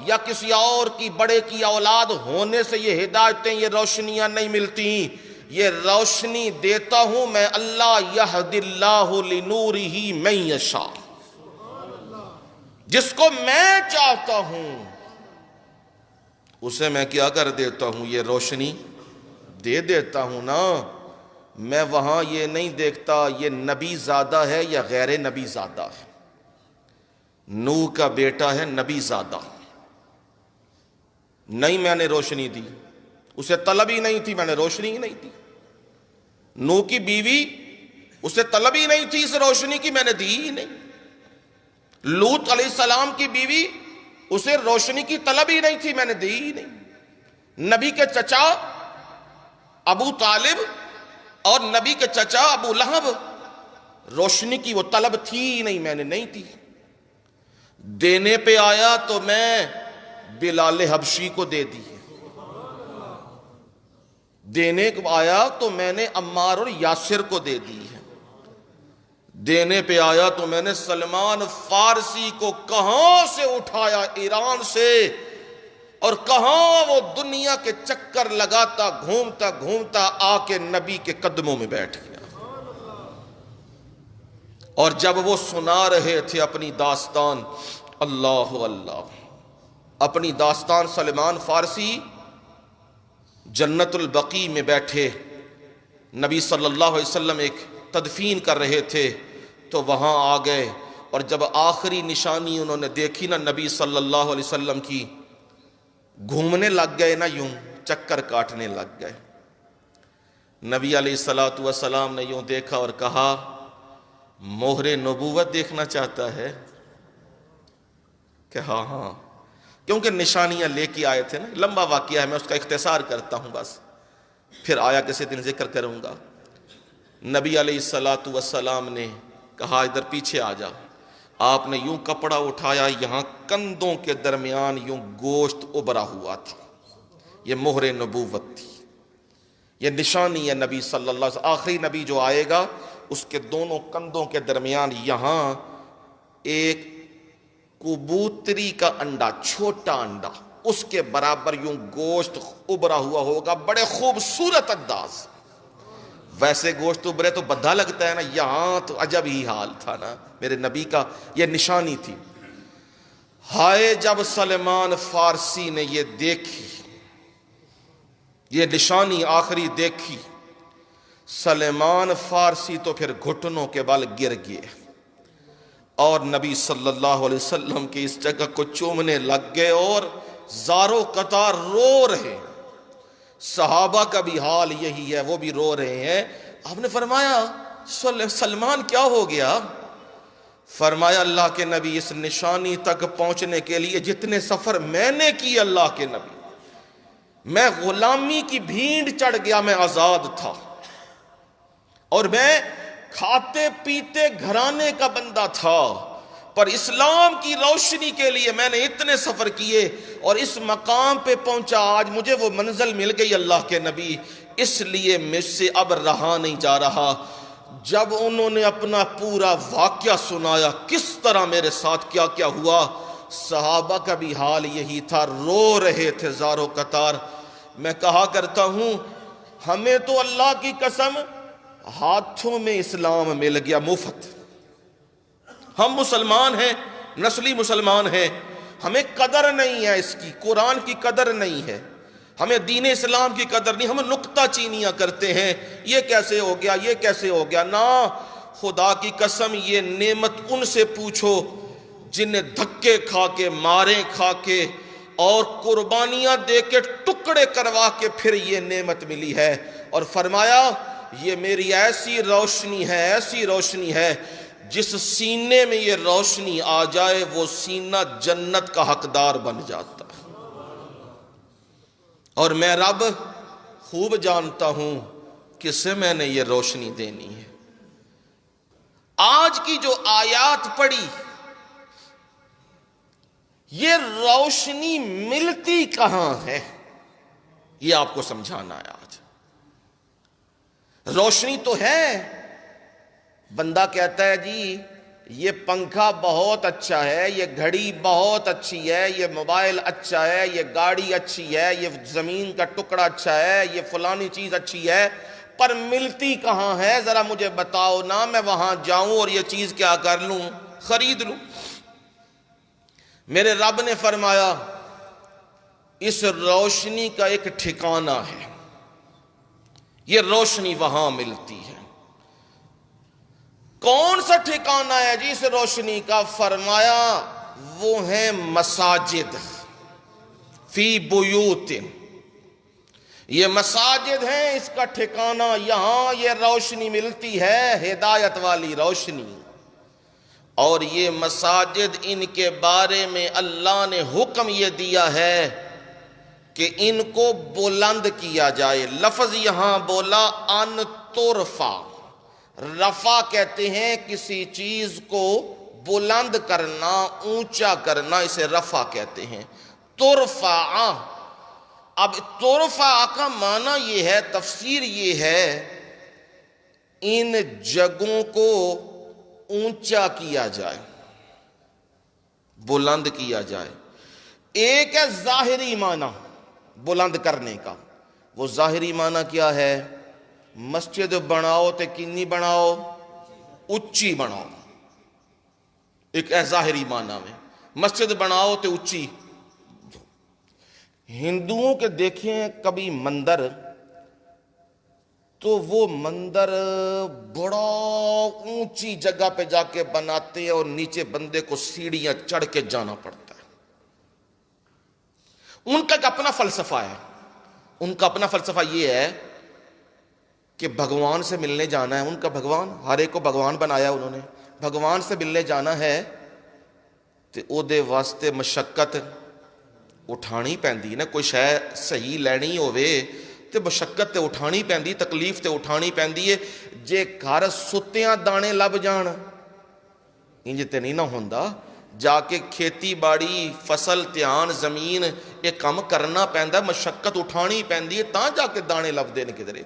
یا کسی اور کی بڑے کی اولاد ہونے سے یہ ہدایتیں، یہ روشنیاں نہیں ملتی، یہ روشنی دیتا ہوں میں اللہ، یہد اللہ لنورہ من یشاء، جس کو میں چاہتا ہوں اسے میں کیا کر دیتا ہوں، یہ روشنی دے دیتا ہوں نا۔ میں وہاں یہ نہیں دیکھتا یہ نبی زادہ ہے یا غیر نبی زادہ ہے، نوح کا بیٹا ہے نبی زادہ، نہیں میں نے روشنی دی، اسے طلب ہی نہیں تھی، میں نے روشنی ہی نہیں دی۔ نوح کی بیوی اسے طلب ہی نہیں تھی اس روشنی کی، میں نے دی ہی نہیں۔ لوط علیہ السلام کی بیوی اسے روشنی کی طلب ہی نہیں تھی، میں نے دی ہی نہیں۔ نبی کے چچا ابو طالب اور نبی کے چچا ابو لہب، روشنی کی وہ طلب تھی ہی نہیں، میں نے نہیں دی۔ دینے پہ آیا تو میں بلال حبشی کو دے دی، دینے کو آیا تو میں نے عمار اور یاسر کو دے دی ہے، دینے پہ آیا تو میں نے سلمان فارسی کو کہاں سے اٹھایا، ایران سے، اور کہاں وہ دنیا کے چکر لگاتا گھومتا گھومتا آ کے نبی کے قدموں میں بیٹھ گیا۔ اور جب وہ سنا رہے تھے اپنی داستان، اللہ اللہ، اپنی داستان سلمان فارسی جنت البقیع میں بیٹھے، نبی صلی اللہ علیہ وسلم ایک تدفین کر رہے تھے تو وہاں آ گئے، اور جب آخری نشانی انہوں نے دیکھی نا نبی صلی اللہ علیہ وسلم کی، گھومنے لگ گئے نا، یوں چکر کاٹنے لگ گئے۔ نبی علیہ الصلوۃ والسلام نے یوں دیکھا اور کہا مہر نبوت دیکھنا چاہتا ہے کہ ہاں ہاں، کیونکہ نشانیاں لے کے آئے تھے نا، لمبا واقعہ ہے، میں اس کا اختصار کرتا ہوں بس، پھر آیا کسی دن ذکر کروں گا۔ نبی علیہ الصلوۃ والسلام نے کہا ادھر پیچھے آ جا، آپ نے یوں کپڑا اٹھایا، یہاں کندھوں کے درمیان یوں گوشت ابھرا ہوا تھا، یہ مہر نبوت تھی، یہ نشانی ہے نبی صلی اللہ علیہ وسلم، آخری نبی جو آئے گا اس کے دونوں کندھوں کے درمیان یہاں ایک کبوتری کا انڈا، چھوٹا انڈا، اس کے برابر یوں گوشت ابھرا ہوا ہوگا، بڑے خوبصورت انداز۔ ویسے گوشت ابھرے تو بدھا لگتا ہے نا، یہاں تو عجب ہی حال تھا نا میرے نبی کا، یہ نشانی تھی۔ ہائے جب سلمان فارسی نے یہ دیکھی، یہ نشانی آخری دیکھی، سلمان فارسی تو پھر گھٹنوں کے بل گر گئے اور نبی صلی اللہ علیہ وسلم کی اس جگہ کو چومنے لگ گئے اور زاروں قطار رو رہے۔ صحابہ کا بھی حال یہی ہے، وہ بھی رو رہے ہیں۔ آپ نے فرمایا سلمان کیا ہو گیا؟ فرمایا اللہ کے نبی اس نشانی تک پہنچنے کے لیے جتنے سفر میں نے کی، اللہ کے نبی، میں غلامی کی بھینڈ چڑھ گیا، میں آزاد تھا، اور میں کھاتے پیتے گھرانے کا بندہ تھا، پر اسلام کی روشنی کے لیے میں نے اتنے سفر کیے اور اس مقام پہ پہنچا، آج مجھے وہ منزل مل گئی اللہ کے نبی، اس لیے مجھ سے اب رہا نہیں جا رہا۔ جب انہوں نے اپنا پورا واقعہ سنایا، کس طرح میرے ساتھ کیا کیا ہوا، صحابہ کا بھی حال یہی تھا، رو رہے تھے زاروں قطار۔ میں کہا کرتا ہوں ہمیں تو اللہ کی قسم ہاتھوں میں اسلام مل گیا مفت، ہم مسلمان ہیں، نسلی مسلمان ہیں، ہمیں قدر نہیں ہے اس کی، قرآن کی قدر نہیں ہے، ہمیں دین اسلام کی قدر نہیں، ہم نکتہ چینیاں کرتے ہیں، یہ کیسے ہو گیا، یہ کیسے ہو گیا۔ نہ، خدا کی قسم یہ نعمت ان سے پوچھو جنہیں دھکے کھا کے، مارے کھا کے اور قربانیاں دے کے ٹکڑے کروا کے پھر یہ نعمت ملی ہے۔ اور فرمایا یہ میری ایسی روشنی ہے، ایسی روشنی ہے، جس سینے میں یہ روشنی آ جائے وہ سینہ جنت کا حقدار بن جاتا ہے۔ اور میں رب خوب جانتا ہوں کسے میں نے یہ روشنی دینی ہے۔ آج کی جو آیات پڑھی، یہ روشنی ملتی کہاں ہے، یہ آپ کو سمجھانا ہے آج۔ روشنی تو ہے، بندہ کہتا ہے جی یہ پنکھا بہت اچھا ہے، یہ گھڑی بہت اچھی ہے، یہ موبائل اچھا ہے، یہ گاڑی اچھی ہے، یہ زمین کا ٹکڑا اچھا ہے، یہ فلانی چیز اچھی ہے، پر ملتی کہاں ہے ذرا مجھے بتاؤ نا، میں وہاں جاؤں اور یہ چیز کیا کر لوں، خرید لوں۔ میرے رب نے فرمایا اس روشنی کا ایک ٹھکانہ ہے، یہ روشنی وہاں ملتی ہے۔ کون سا ٹھکانہ ہے جی اس روشنی کا؟ فرمایا وہ ہیں مساجد، فی بیوت، یہ مساجد ہیں، اس کا ٹھکانہ یہاں یہ روشنی ملتی ہے، ہدایت والی روشنی۔ اور یہ مساجد، ان کے بارے میں اللہ نے حکم یہ دیا ہے کہ ان کو بلند کیا جائے۔ لفظ یہاں بولا ان ترفع، رفع کہتے ہیں کسی چیز کو بلند کرنا، اونچا کرنا، اسے رفع کہتے ہیں۔ ترفع، اب ترفع کا معنی یہ ہے، تفسیر یہ ہے ان جگہوں کو اونچا کیا جائے، بلند کیا جائے۔ ایک ہے ظاہری معنی بلند کرنے کا، وہ ظاہری معنی کیا ہے؟ مسجد بناؤ تے کنی بناؤ، اچھی بناؤ، ایک ہے ظاہری معنی میں، مسجد بناؤ تے اچھی۔ ہندوؤں کے دیکھیں کبھی مندر، تو وہ مندر بڑا اونچی جگہ پہ جا کے بناتے ہیں اور نیچے بندے کو سیڑھیاں چڑھ کے جانا پڑتا ہے۔ ان کا ایک اپنا فلسفہ ہے، ان کا اپنا فلسفہ یہ ہے کہ بھگوان سے ملنے جانا ہے، ان کا بھگوان، ہر ایک کو بھگوان بنایا انہوں نے، بھگوان سے ملنے جانا ہے تو او دے واسطے مشقت اٹھانی پیندی نا، کوئی شے صحیح لینی ہوئے تے مشقت تے اٹھانی پیندی، تکلیف تے اٹھانی پیندی ہے۔ جے گھر ستیاں دانے لب جان انج تے نہیں نہ ہوندا، جا کے کھیتی باڑی، فصل، تیان، زمین، یہ کام کرنا پیندا، مشقت اٹھانی پیندی ہے، تاں جا کے دانے لب دین کدھرے۔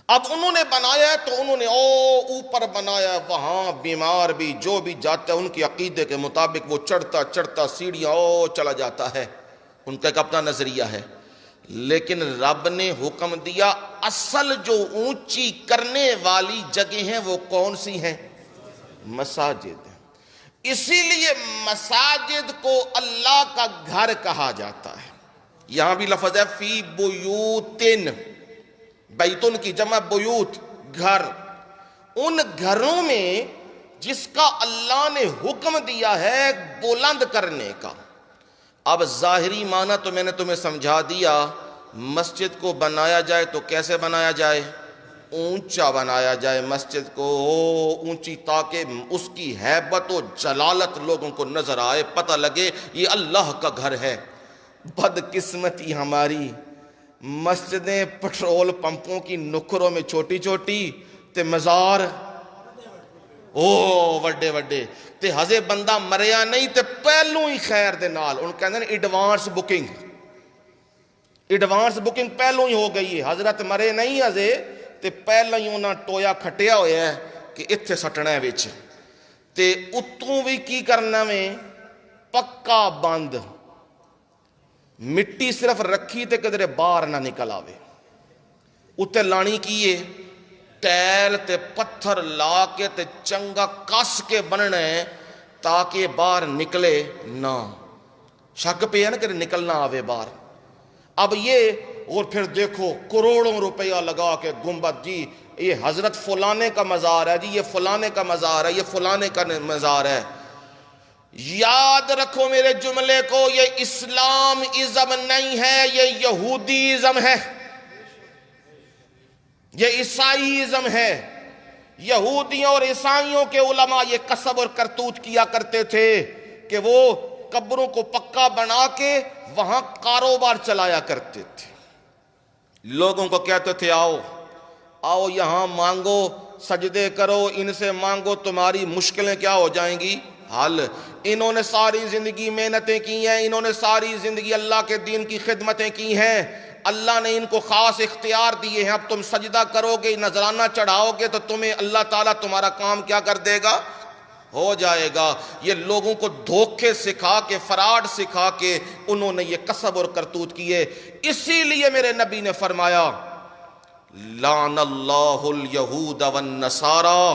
اب انہوں نے بنایا ہے تو انہوں نے اوپر بنایا ہے، وہاں بیمار بھی جو بھی جاتا ہے ان کی عقیدے کے مطابق وہ چڑھتا چڑھتا سیڑھیاں چلا جاتا ہے، ان کا ایک اپنا نظریہ ہے۔ لیکن رب نے حکم دیا اصل جو اونچی کرنے والی جگہ ہیں وہ کون سی ہیں؟ مساجد ہیں۔ اسی لیے مساجد کو اللہ کا گھر کہا جاتا ہے۔ یہاں بھی لفظ ہے فی بیوتن، بیتن کی جمع بیوت، گھر، ان گھروں میں جس کا اللہ نے حکم دیا ہے بلند کرنے کا۔ اب ظاہری معنی تو میں نے تمہیں سمجھا دیا، مسجد کو بنایا جائے تو کیسے بنایا جائے؟ اونچا بنایا جائے مسجد کو، اونچی، تاکہ اس کی ہیبت و جلالت لوگوں کو نظر آئے، پتہ لگے یہ اللہ کا گھر ہے۔ بدقسمتی ہماری، مسجدیں پٹرول پمپوں کی نکروں میں چھوٹی چھوٹی تے مزار وڈے وڈے، تے ہزے بندہ مریا نہیں تے پہلوں ہی خیر دے نال، ان کہندے ہیں ایڈوانس بکنگ پہلوں ہی ہو گئی ہے، حضرت مرے نہیں ہزے تے پہلوں ہی انہاں ٹویا کھٹیا ہویا ہے کہ اتھے سٹنا ہے وچ، تے اتوں بھی کی کرنا میں پکا بند، مٹی صرف رکھی تے کدھر باہر نہ نکل آوے، اتنے لانی کیے ٹیل تے پتھر لا کے تے چنگا کس کے بننا ہے تاکہ باہر نکلے نہ، شک پہ ہے نا کہ نکلنا آوے باہر۔ اب یہ، اور پھر دیکھو کروڑوں روپیہ لگا کے گنبد، جی یہ حضرت فلانے کا مزار ہے، جی یہ فلانے کا مزار ہے، یہ فلانے کا مزار ہے۔ یاد رکھو میرے جملے کو، یہ اسلام ازم نہیں ہے، یہ یہودی ازم ہے، یہ عیسائی ازم ہے۔ یہودیوں اور عیسائیوں کے علماء یہ کسب اور کرتوت کیا کرتے تھے کہ وہ قبروں کو پکا بنا کے وہاں کاروبار چلایا کرتے تھے۔ لوگوں کو کہتے تھے آؤ آؤ یہاں مانگو، سجدے کرو، ان سے مانگو، تمہاری مشکلیں کیا ہو جائیں گی؟ حل۔ انہوں نے ساری زندگی محنتیں کی ہیں، انہوں نے ساری زندگی اللہ کے دین کی خدمتیں کی ہیں، اللہ نے ان کو خاص اختیار دیے ہیں۔ اب تم سجدہ کرو گے، نذرانہ چڑھاؤ گے تو تمہیں اللہ تعالیٰ تمہارا کام کیا کر دے گا؟ ہو جائے گا۔ یہ لوگوں کو دھوکے سکھا کے، فراڈ سکھا کے انہوں نے یہ کسب اور کرتوت کیے۔ اسی لیے میرے نبی نے فرمایا لعن اللہ الیہود والنصارى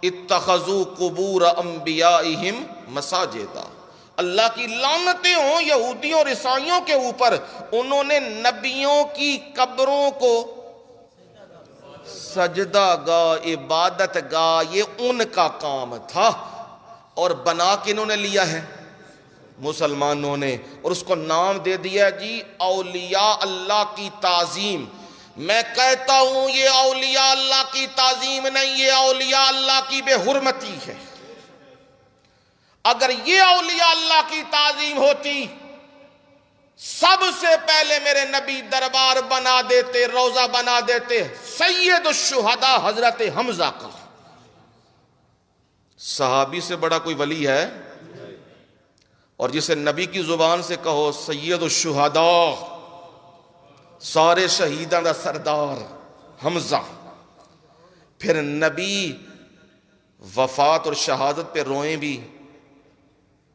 اتخذوا قبور انبیائہم مساجدا۔ اللہ کی لعنتیں ہوں یہودیوں اور عیسائیوں کے اوپر، انہوں نے نبیوں کی قبروں کو سجدہ گاہ، عبادت گاہ، یہ ان کا کام تھا، اور بنا کے انہوں نے لیا ہے مسلمانوں نے، اور اس کو نام دے دیا جی اولیاء اللہ کی تعظیم۔ میں کہتا ہوں یہ اولیاء اللہ کی تعظیم نہیں، یہ اولیاء اللہ کی بے حرمتی ہے۔ اگر یہ اولیاء اللہ کی تعظیم ہوتی، سب سے پہلے میرے نبی دربار بنا دیتے، روضہ بنا دیتے سید الشہداء حضرت حمزہ کا۔ صحابی سے بڑا کوئی ولی ہے؟ اور جسے نبی کی زبان سے کہو سید الشہداء، سارے شہیداں دا سردار حمزہ۔ پھر نبی وفات اور شہادت پہ روئیں بھی،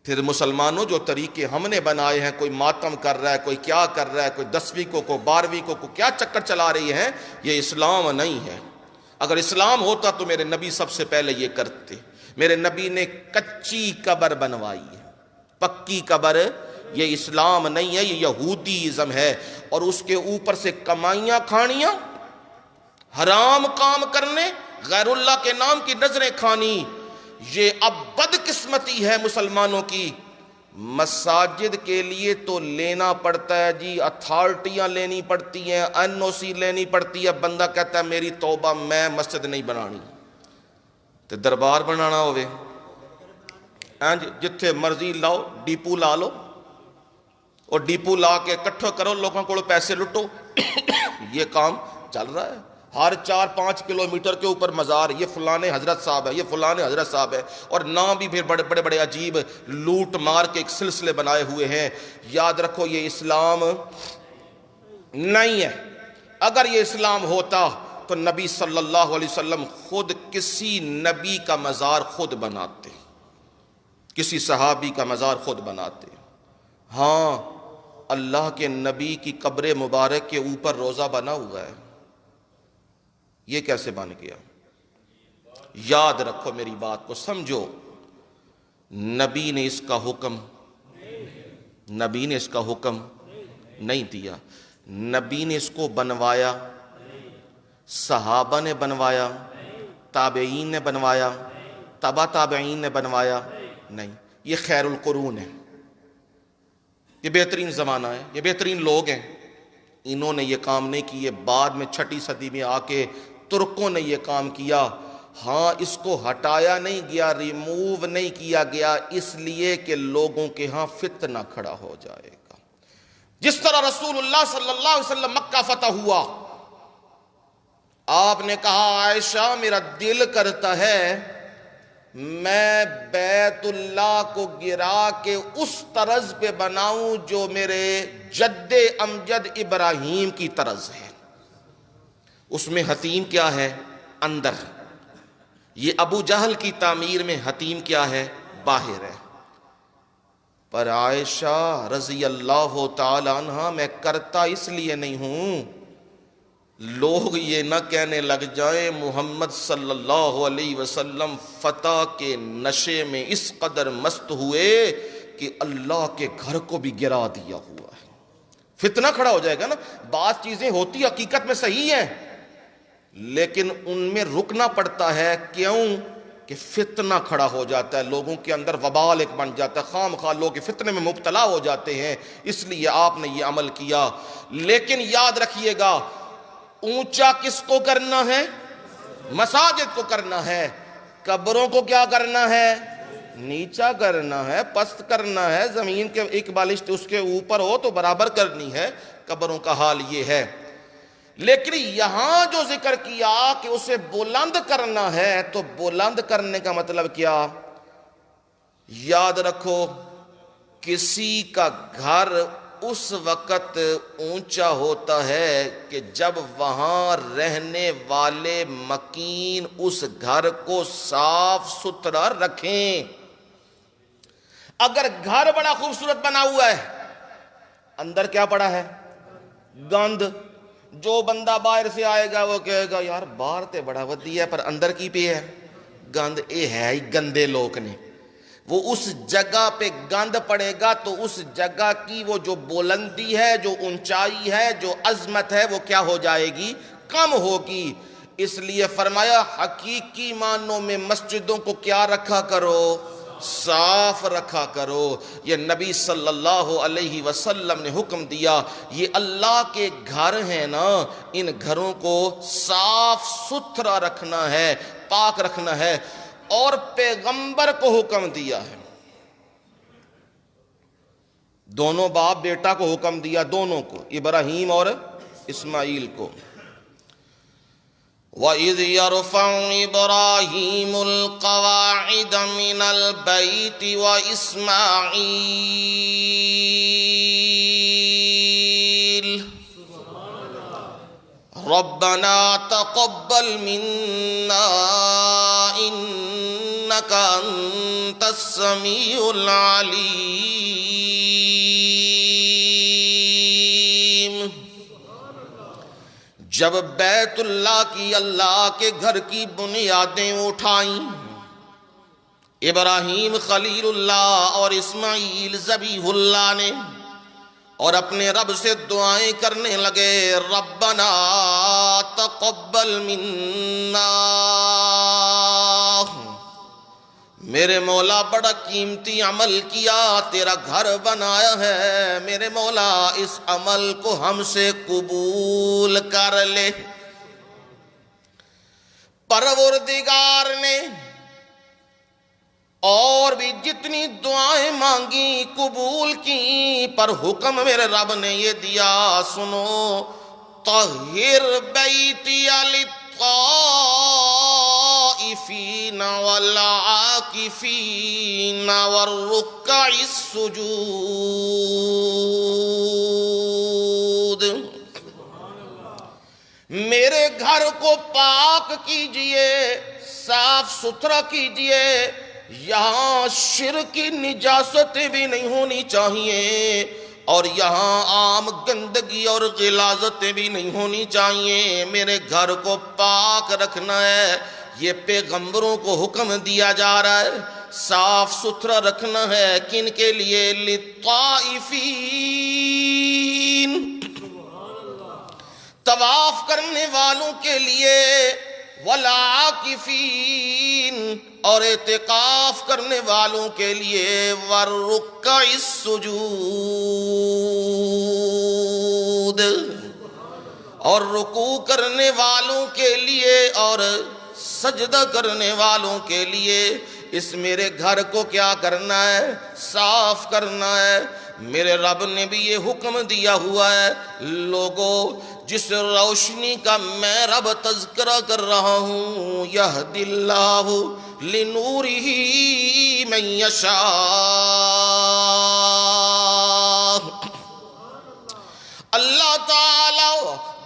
پھر مسلمانوں جو طریقے ہم نے بنائے ہیں، کوئی ماتم کر رہا ہے، کوئی کیا کر رہا ہے، کوئی 10ویں کو 12ویں کو کیا چکر چلا رہی ہیں، یہ اسلام نہیں ہے۔ اگر اسلام ہوتا تو میرے نبی سب سے پہلے یہ کرتے۔ میرے نبی نے کچی قبر بنوائی ہے، پکی قبر، یہ اسلام نہیں ہے، یہ یہودی ازم ہے۔ اور اس کے اوپر سے کمائیاں کھانیاں، حرام کام کرنے، غیر اللہ کے نام کی نظریں کھانی، یہ اب بدقسمتی ہے مسلمانوں کی۔ مساجد کے لیے تو لینا پڑتا ہے جی، اتھارٹیاں لینی پڑتی ہیں، NOC لینی پڑتی ہے۔ بندہ کہتا ہے میری توبہ، میں مسجد نہیں بنانی، تو دربار بنانا ہوئے جتھے مرضی لاؤ، ڈیپو لا لو، اور ڈیپو لا کے اکٹھا کرو، لوگوں کو پیسے لٹو۔ یہ کام چل رہا ہے، ہر 4-5 کلومیٹر کے اوپر مزار، یہ فلانے حضرت صاحب ہے، یہ فلانے حضرت صاحب ہے، اور نام بھی پھر بڑے بڑے عجیب لوٹ مار کے ایک سلسلے بنائے ہوئے ہیں۔ یاد رکھو یہ اسلام نہیں ہے۔ اگر یہ اسلام ہوتا تو نبی صلی اللہ علیہ وسلم خود کسی نبی کا مزار خود بناتے، کسی صحابی کا مزار خود بناتے۔ ہاں، اللہ کے نبی کی قبر مبارک کے اوپر روضہ بنا ہوا ہے، یہ کیسے بن گیا؟ یاد رکھو میری بات کو، سمجھو، نبی نے اس کا حکم نہیں دیا، نبی نے اس کو بنوایا، صحابہ نے بنوایا، تابعین نے بنوایا، تبع تابعین نے بنوایا نہیں۔ یہ خیر القرون ہے، یہ بہترین زمانہ ہے، یہ بہترین لوگ ہیں، انہوں نے یہ کام نہیں کیے۔ بعد میں 6 صدی میں آ کے ترکوں نے یہ کام کیا۔ ہاں، اس کو ہٹایا نہیں گیا، ریموو نہیں کیا گیا، اس لیے کہ لوگوں کے ہاں فتنہ کھڑا ہو جائے گا۔ جس طرح رسول اللہ صلی اللہ علیہ وسلم مکہ فتح ہوا، آپ نے کہا عائشہ میرا دل کرتا ہے میں بیت اللہ کو گرا کے اس طرز پہ بناؤں جو میرے جد امجد ابراہیم کی طرز ہے۔ اس میں حتیم کیا ہے؟ اندر۔ یہ ابو جہل کی تعمیر میں حتیم کیا ہے؟ باہر ہے۔ پر عائشہ رضی اللہ تعالی عنہ میں کرتا اس لیے نہیں ہوں لوگ یہ نہ کہنے لگ جائیں محمد صلی اللہ علیہ وسلم فتح کے نشے میں اس قدر مست ہوئے کہ اللہ کے گھر کو بھی گرا دیا ہوا ہے۔ فتنہ کھڑا ہو جائے گا نا. بعض چیزیں ہوتی حقیقت میں صحیح ہیں لیکن ان میں رکنا پڑتا ہے. کیوں؟ کہ فتنہ کھڑا ہو جاتا ہے, لوگوں کے اندر وبال ایک بن جاتا ہے, خام خواہ لوگ فتنے میں مبتلا ہو جاتے ہیں. اس لیے آپ نے یہ عمل کیا. لیکن یاد رکھیے گا, اونچا کس کو کرنا ہے؟ مساجد کو کرنا ہے. قبروں کو کیا کرنا ہے؟ نیچا کرنا ہے, پست کرنا ہے. زمین کے ایک بالشت اس کے اوپر ہو تو برابر کرنی ہے. قبروں کا حال یہ ہے. لیکن یہاں جو ذکر کیا کہ اسے بلند کرنا ہے, تو بلند کرنے کا مطلب کیا؟ یاد رکھو, کسی کا گھر اس وقت اونچا ہوتا ہے کہ جب وہاں رہنے والے مکین اس گھر کو صاف ستھرا رکھیں. اگر گھر بڑا خوبصورت بنا ہوا ہے, اندر کیا پڑا ہے؟ گند. جو بندہ باہر سے آئے گا وہ کہے گا یار باہر تے بڑا ودی ہے پر اندر کی پہ ہے گند. اے ہے ہی گندے لوگ نے. وہ اس جگہ پہ گند پڑے گا تو اس جگہ کی وہ جو بلندی ہے, جو اونچائی ہے, جو عظمت ہے, وہ کیا ہو جائے گی؟ کم ہوگی. اس لیے فرمایا حقیقی معنوں میں مسجدوں کو کیا رکھا کرو؟ صاف رکھا کرو. یہ نبی صلی اللہ علیہ وسلم نے حکم دیا. یہ اللہ کے گھر ہیں نا, ان گھروں کو صاف ستھرا رکھنا ہے, پاک رکھنا ہے. اور پیغمبر کو حکم دیا ہے, دونوں باپ بیٹا کو حکم دیا, دونوں کو, ابراہیم اور اسماعیل کو. وَإِذْ يَرْفَعُ إِبْرَاهِيمُ الْقَوَاعِدَ مِنَ الْبَيْتِ وَإِسْمَاعِيلُ رَبَّنَا تَقَبَّلْ مِنَّا إِنَّكَ أَنْتَ السَّمِيعُ الْعَلِيمُ. جب بیت اللہ کی, اللہ کے گھر کی بنیادیں اٹھائیں, ابراہیم خلیل اللہ اور اسماعیل ذبیح اللہ نے, اور اپنے رب سے دعائیں کرنے لگے, ربنا تقبل منا, میرے مولا بڑا قیمتی عمل کیا, تیرا گھر بنایا ہے, میرے مولا اس عمل کو ہم سے قبول کر لے. پروردگار نے اور بھی جتنی دعائیں مانگی قبول کی, پر حکم میرے رب نے یہ دیا, سنو, طہر بیتی للطائفین والعاکفین والرکع السجود. میرے گھر کو پاک کیجئے, صاف ستھرا کیجئے, یہاں شرک کی نجاستیں بھی نہیں ہونی چاہیے, اور یہاں عام گندگی اور غلاظتیں بھی نہیں ہونی چاہیے. میرے گھر کو پاک رکھنا ہے. یہ پیغمبروں کو حکم دیا جا رہا ہے, صاف ستھرا رکھنا ہے. کن کے لیے؟ للطائفین, طواف کرنے والوں کے لیے, والعاکفین, اور اعتکاف کرنے والوں کے لیے, والرکع السجود, اور رکوع کرنے والوں کے لیے اور سجدہ کرنے والوں کے لیے. اس میرے گھر کو کیا کرنا ہے؟ صاف کرنا ہے. میرے رب نے بھی یہ حکم دیا ہوا ہے. لوگوں, جس روشنی کا میں رب تذکرہ کر رہا ہوں, یہدی اللہ لنورہ من یشاء, اللہ تعالی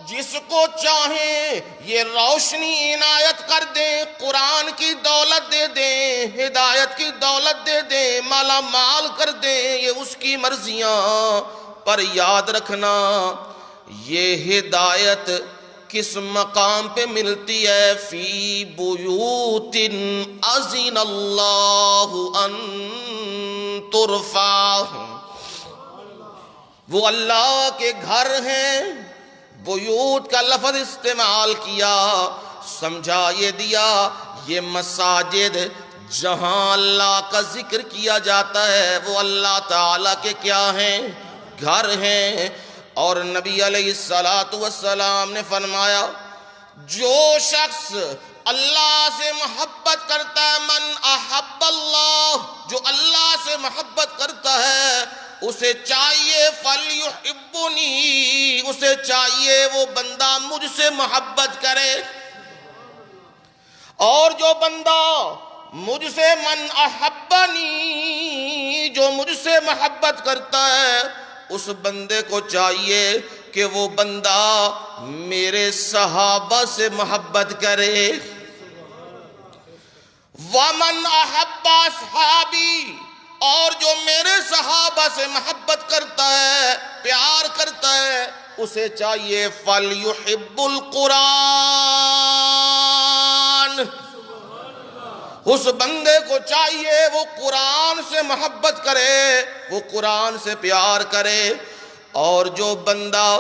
جس کو چاہیں یہ روشنی عنایت کر دیں, قرآن کی دولت دے دیں, ہدایت کی دولت دے دیں, مالا مال کر دیں, یہ اس کی مرضیاں. پر یاد رکھنا, یہ ہدایت کس مقام پہ ملتی ہے؟ فی بیوت اذن اللہ ان ترفع, وہ اللہ کے گھر ہیں، بیوت کا لفظ استعمال کیا، سمجھا یہ دیا یہ مساجد جہاں اللہ کا ذکر کیا جاتا ہے وہ اللہ تعالیٰ کے کیا ہیں؟ گھر ہیں۔ اور نبی علیہ السلام نے فرمایا جو شخص اللہ سے محبت کرتا ہے، من احب اللہ، جو اللہ سے محبت کرتا ہے اسے چاہیے فلیحبنی، اسے چاہیے وہ بندہ مجھ سے محبت کرے۔ اور جو بندہ مجھ سے من احبنی، جو مجھ سے محبت کرتا ہے اس بندے کو چاہیے کہ وہ بندہ میرے صحابہ سے محبت کرے۔ وَمَنْ أَحَبَّ أَصْحَابِي، اور جو میرے صحابہ سے محبت کرتا ہے، پیار کرتا ہے، اسے چاہیے فَلْيُحِبُّ الْقُرْآنَ، اس بندے کو چاہیے وہ قرآن سے محبت کرے، وہ قرآن سے پیار کرے۔ اور جو بندہ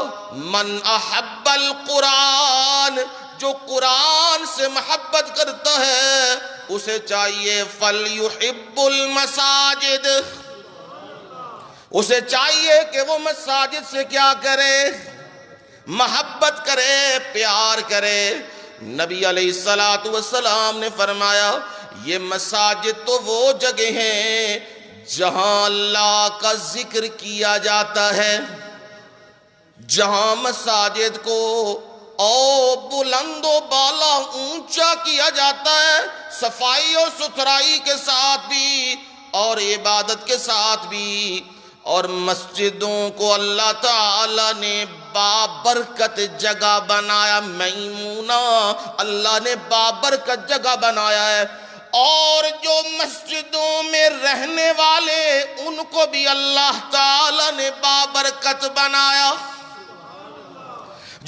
من احب القرآن، جو قرآن سے محبت کرتا ہے اسے چاہیے فلیحب المساجد، اسے چاہیے کہ وہ مساجد سے کیا کرے؟ محبت کرے، پیار کرے۔ نبی علیہ السلام نے فرمایا یہ مساجد تو وہ جگہ ہیں جہاں اللہ کا ذکر کیا جاتا ہے، جہاں مساجد کو بلند و بالا اونچا کیا جاتا ہے، صفائی اور ستھرائی کے ساتھ بھی اور عبادت کے ساتھ بھی۔ اور مسجدوں کو اللہ تعالیٰ نے بابرکت جگہ بنایا، میمونہ، اللہ نے بابرکت جگہ بنایا ہے۔ اور جو مسجدوں میں رہنے والے ان کو بھی اللہ تعالیٰ نے بابرکت بنایا۔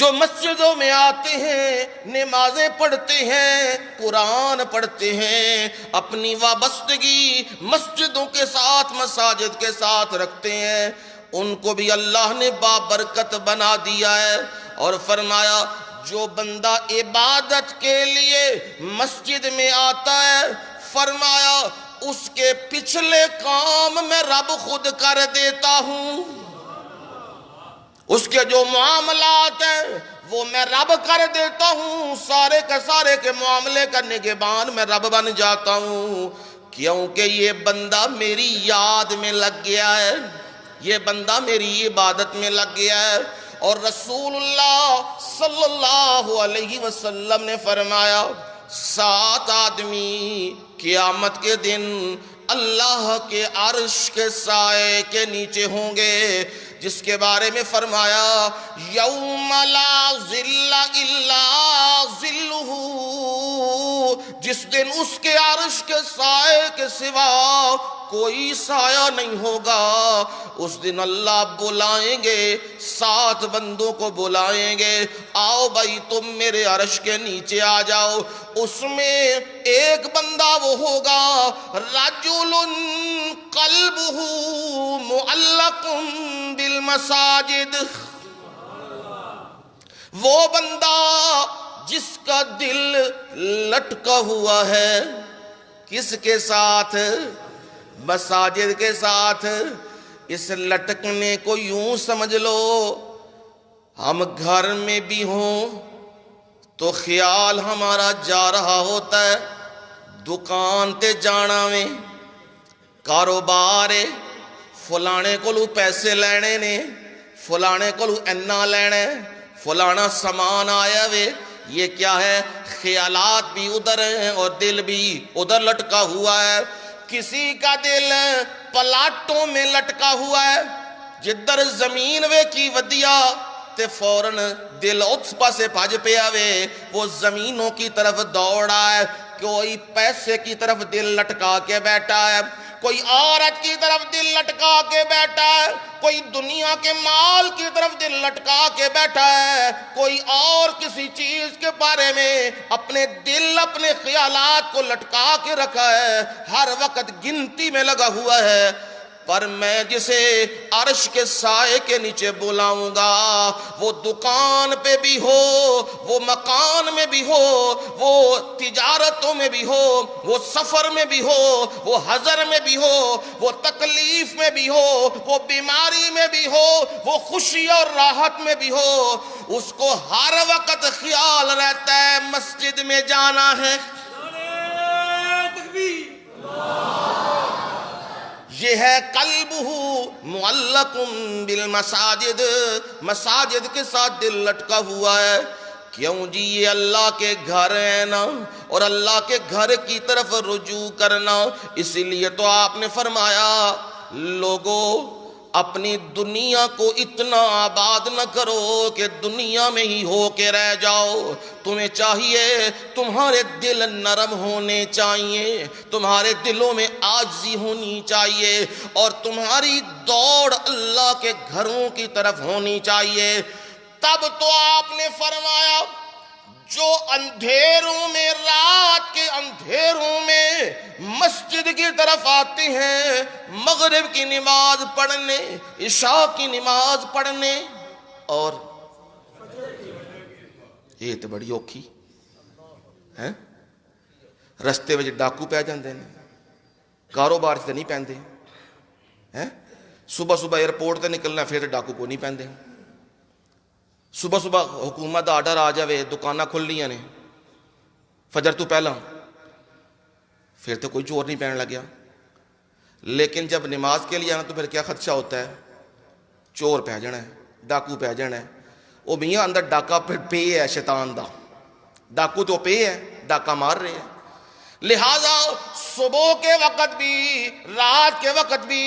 جو مسجدوں میں آتے ہیں، نمازیں پڑھتے ہیں، قرآن پڑھتے ہیں، اپنی وابستگی مسجدوں کے ساتھ، مساجد کے ساتھ رکھتے ہیں، ان کو بھی اللہ نے بابرکت بنا دیا ہے۔ اور فرمایا جو بندہ عبادت کے لیے مسجد میں آتا ہے، فرمایا اس کے پچھلے کام میں رب خود کر دیتا ہوں، اس کے جو معاملات ہیں وہ میں رب کر دیتا ہوں، سارے کے سارے کے معاملے کا نگہبان میں رب بن جاتا ہوں، کیونکہ یہ بندہ میری یاد میں لگ گیا ہے، یہ بندہ میری عبادت میں لگ گیا ہے۔ اور رسول اللہ صلی اللہ علیہ وسلم نے فرمایا 7 آدمی قیامت کے دن اللہ کے عرش کے سائے کے نیچے ہوں گے، جس کے بارے میں فرمایا یوم لا ظل الا ظلہ، جس دن اس کے عرش کے سائے کے سوا کوئی سایہ نہیں ہوگا۔ اس دن اللہ بلائیں گے، 7 بندوں کو بلائیں گے، آؤ بھائی تم میرے عرش کے نیچے آ جاؤ۔ اس میں ایک بندہ وہ ہوگا رجل قلبہ معلق بالمساجد، وہ بندہ جس کا دل لٹکا ہوا ہے، کس کے ساتھ؟ مساجد کے ساتھ۔ اس لٹکنے کو یوں سمجھ لو ہم گھر میں بھی ہوں تو خیال ہمارا جا رہا ہوتا ہے دکان تے جانا میں، کاروبار ہے، فلانے کو پیسے لینے نے، فلانے کو اینا لینے، فلانا سامان آیا وے، یہ کیا ہے؟ خیالات بھی ادھر ہیں اور دل بھی ادھر لٹکا ہوا ہے۔ کسی کا دل پلاٹوں میں لٹکا ہوا ہے، جدھر زمین وے کی ودیا تے فوراً دل اس پاسے بھج پیا وے، وہ زمینوں کی طرف دوڑا ہے، کوئی پیسے کی طرف دل لٹکا کے بیٹھا ہے، کوئی عورت کی طرف دل لٹکا کے بیٹھا ہے، کوئی دنیا کے مال کی طرف دل لٹکا کے بیٹھا ہے، کوئی اور کسی چیز کے بارے میں اپنے دل، اپنے خیالات کو لٹکا کے رکھا ہے، ہر وقت گنتی میں لگا ہوا ہے۔ پر میں جسے عرش کے سائے کے نیچے بلاؤں گا، وہ دکان پہ بھی ہو، وہ مکان میں بھی ہو، وہ تجارتوں میں بھی ہو، وہ سفر میں بھی ہو، وہ حضر میں بھی ہو، وہ تکلیف میں بھی ہو، وہ بیماری میں بھی ہو، وہ خوشی اور راحت میں بھی ہو، اس کو ہر وقت خیال رہتا ہے مسجد میں جانا ہے۔ یہ ہے قلبہ معلق بالمساجد، مساجد کے ساتھ دل لٹکا ہوا ہے۔ کیوں جی؟ یہ اللہ کے گھر ہے نا، اور اللہ کے گھر کی طرف رجوع کرنا، اسی لیے تو آپ نے فرمایا لوگو اپنی دنیا کو اتنا آباد نہ کرو کہ دنیا میں ہی ہو کے رہ جاؤ۔ تمہیں چاہیے تمہارے دل نرم ہونے چاہیے، تمہارے دلوں میں عاجزی ہونی چاہیے، اور تمہاری دوڑ اللہ کے گھروں کی طرف ہونی چاہیے۔ تب تو آپ نے فرمایا جو اندھیروں میں، رات کے اندھیروں میں مسجد کی طرف آتے ہیں مغرب کی نماز پڑھنے، عشاء کی نماز پڑھنے، اور یہ تو بڑی اوکھی ہے، رستے میں ڈاکو پہ جاندے ہیں، کاروبار سے نہیں پہنتے ہیں، صبح صبح ایئرپورٹ تے نکلنا پھر ڈاکو کو نہیں پہنتے، صبح صبح حکومت دا آرڈر آ جاوے دکانہ کھل لیاں نے فجر تو پہلا، پھر تو کوئی چور نہیں پہن لگیا۔ لیکن جب نماز کے لیے آنا تو پھر کیا خدشہ ہوتا ہے؟ چور پہ جانا ہے، ڈاکو پہ جانا ہے۔ وہ میاں اندر ڈاکا پے ہے شیطان دا، ڈاکو تو پے ہے، ڈاکا مار رہے ہیں۔ لہذا صبح کے وقت بھی رات کے وقت بھی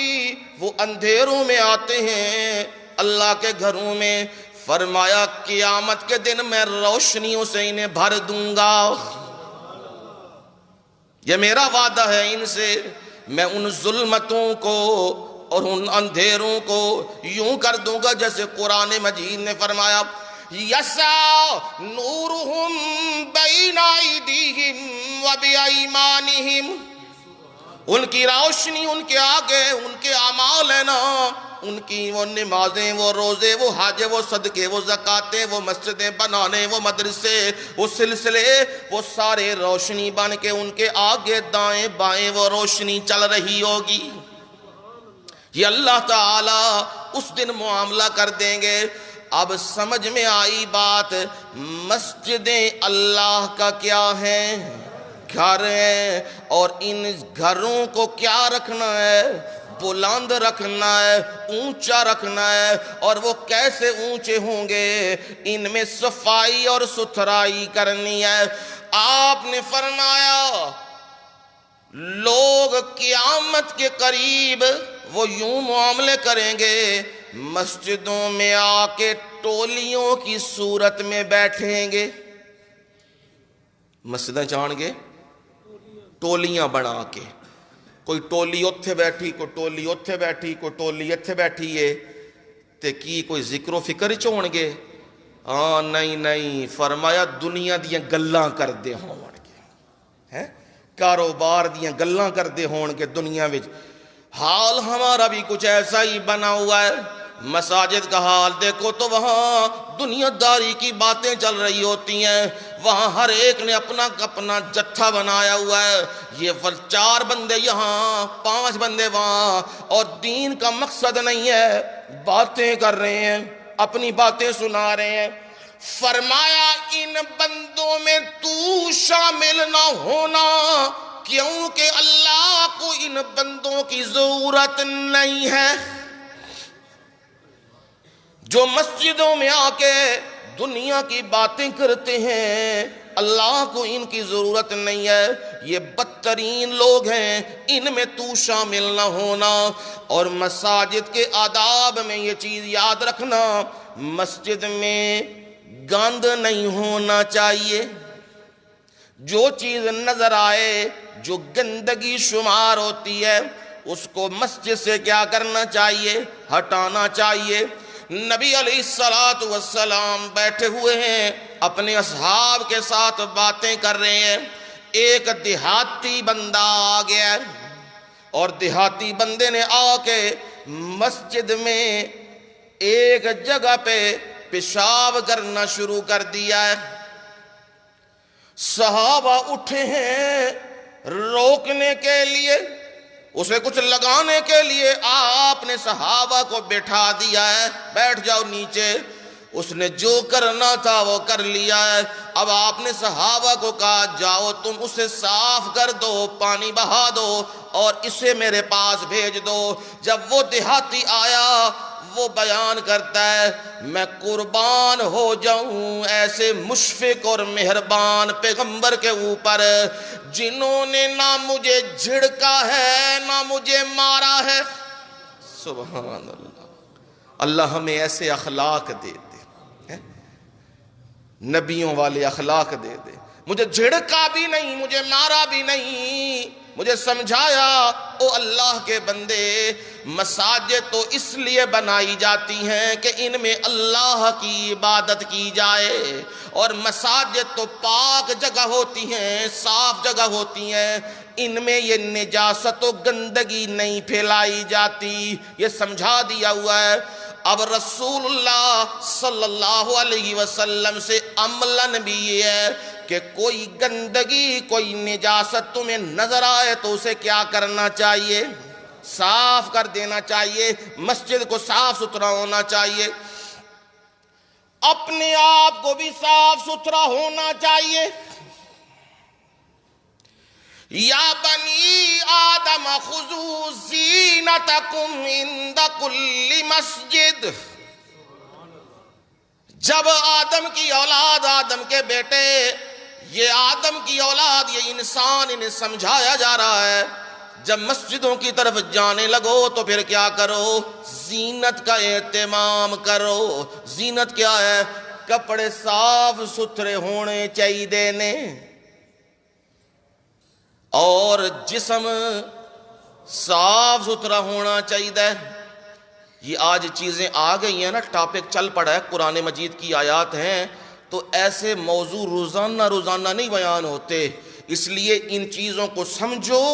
وہ اندھیروں میں آتے ہیں اللہ کے گھروں میں۔ فرمایا قیامت کے دن میں روشنیوں سے انہیں بھر دوں گا، یہ میرا وعدہ ہے ان سے۔ میں ان ظلمتوں کو اور ان اندھیروں کو یوں کر دوں گا جیسے قرآن مجید نے فرمایا یسعی نورہم بین ایدیہم و بایمانہم، ان کی روشنی ان کے آگے ان کے اعمال ہیں نا، ان کی وہ نمازیں، وہ روزے، وہ حج، وہ صدقے، وہ زکاتیں، وہ مسجدیں بنانے، وہ مدرسے، وہ سلسلے، وہ سارے روشنی بن کے ان کے آگے دائیں بائیں وہ روشنی چل رہی ہوگی۔ یہ اللہ تعالیٰ اس دن معاملہ کر دیں گے۔ اب سمجھ میں آئی بات، مسجدیں اللہ کا کیا ہیں؟ گھر ہیں، اور ان گھروں کو کیا رکھنا ہے؟ بلند رکھنا ہے، اونچا رکھنا ہے۔ اور وہ کیسے اونچے ہوں گے؟ ان میں صفائی اور ستھرائی کرنی ہے۔ آپ نے فرمایا لوگ قیامت کے قریب وہ یوں معاملے کریں گے، مسجدوں میں آ کے ٹولیوں کی صورت میں بیٹھیں گے، مسجدیں چاہن گے ٹولیاں بنا کے، کوئی ٹولی اتھے بیٹھی، کوئی ٹولی اتھے بیٹھی، کوئی ٹولی اتھے بیٹھی ہے، تے کی کوئی ذکر و فکر چون گے؟ ہاں نہیں، فرمایا دنیا دیاں گلاں کر دے ہون گے، کاروبار دیاں گلاں کر دے ہون گے دنیا وچ۔ حال ہمارا بھی کچھ ایسا ہی بنا ہوا ہے۔ مساجد کا حال دیکھو تو وہاں دنیا داری کی باتیں چل رہی ہوتی ہیں، وہاں ہر ایک نے اپنا اپنا جتھا بنایا ہوا ہے، یہ 4 بندے یہاں 5 بندے وہاں، اور دین کا مقصد نہیں ہے، باتیں کر رہے ہیں، اپنی باتیں سنا رہے ہیں۔ فرمایا ان بندوں میں تو شامل نہ ہونا، کیونکہ اللہ کو ان بندوں کی ضرورت نہیں ہے۔ جو مسجدوں میں آ کے دنیا کی باتیں کرتے ہیں اللہ کو ان کی ضرورت نہیں ہے، یہ بدترین لوگ ہیں، ان میں تو شامل نہ ہونا۔ اور مساجد کے آداب میں یہ چیز یاد رکھنا، مسجد میں گند نہیں ہونا چاہیے۔ جو چیز نظر آئے جو گندگی شمار ہوتی ہے اس کو مسجد سے کیا کرنا چاہیے؟ ہٹانا چاہیے۔ نبی علیہ السلام بیٹھے ہوئے ہیں، اپنے اصحاب کے ساتھ باتیں کر رہے ہیں، ایک دیہاتی بندہ آ گیا اور دیہاتی بندے نے آ کے مسجد میں ایک جگہ پہ پیشاب کرنا شروع کر دیا ہے. صحابہ اٹھے ہیں روکنے کے لیے, اسے کچھ لگانے کے لیے. آپ نے صحابہ کو بٹھا دیا ہے, بیٹھ جاؤ نیچے. اس نے جو کرنا تھا وہ کر لیا ہے. اب آپ نے صحابہ کو کہا جاؤ تم اسے صاف کر دو, پانی بہا دو اور اسے میرے پاس بھیج دو. جب وہ دیہاتی آیا وہ بیان کرتا ہے میں قربان ہو جاؤں ایسے مشفق اور مہربان پیغمبر کے اوپر جنہوں نے نہ مجھے جھڑکا ہے نہ مجھے مارا ہے. سبحان اللہ. اللہ ہمیں ایسے اخلاق دے دے, نبیوں والے اخلاق دے دے. مجھے جھڑکا بھی نہیں, مجھے مارا بھی نہیں, مجھے سمجھایا او اللہ کے بندے مساجد تو اس لیے بنائی جاتی ہیں کہ ان میں اللہ کی عبادت کی جائے, اور مساجد تو پاک جگہ ہوتی ہیں, صاف جگہ ہوتی ہیں, ان میں یہ نجاست و گندگی نہیں پھیلائی جاتی. یہ سمجھا دیا ہوا ہے. اب رسول اللہ صلی اللہ علیہ وسلم سے عملاً بھی یہ ہے کہ کوئی گندگی کوئی نجاست تمہیں نظر آئے تو اسے کیا کرنا چاہیے؟ صاف کر دینا چاہیے. مسجد کو صاف ستھرا ہونا چاہیے, اپنے آپ کو بھی صاف ستھرا ہونا چاہیے. یا بنی آدم خذوا زینتکم عند کل مسجد. جب آدم کی اولاد, آدم کے بیٹے, یہ آدم کی اولاد, یہ انسان, انہیں سمجھایا جا رہا ہے جب مسجدوں کی طرف جانے لگو تو پھر کیا کرو؟ زینت کا اہتمام کرو. زینت کیا ہے؟ کپڑے صاف ستھرے ہونے چاہیے دینے, اور جسم صاف ستھرا ہونا چاہیے. یہ آج چیزیں آ گئی ہیں نا, ٹاپک چل پڑا ہے, قرآن مجید کی آیات ہیں, تو ایسے موضوع روزانہ نہیں بیان ہوتے. اس لیے ان چیزوں کو سمجھو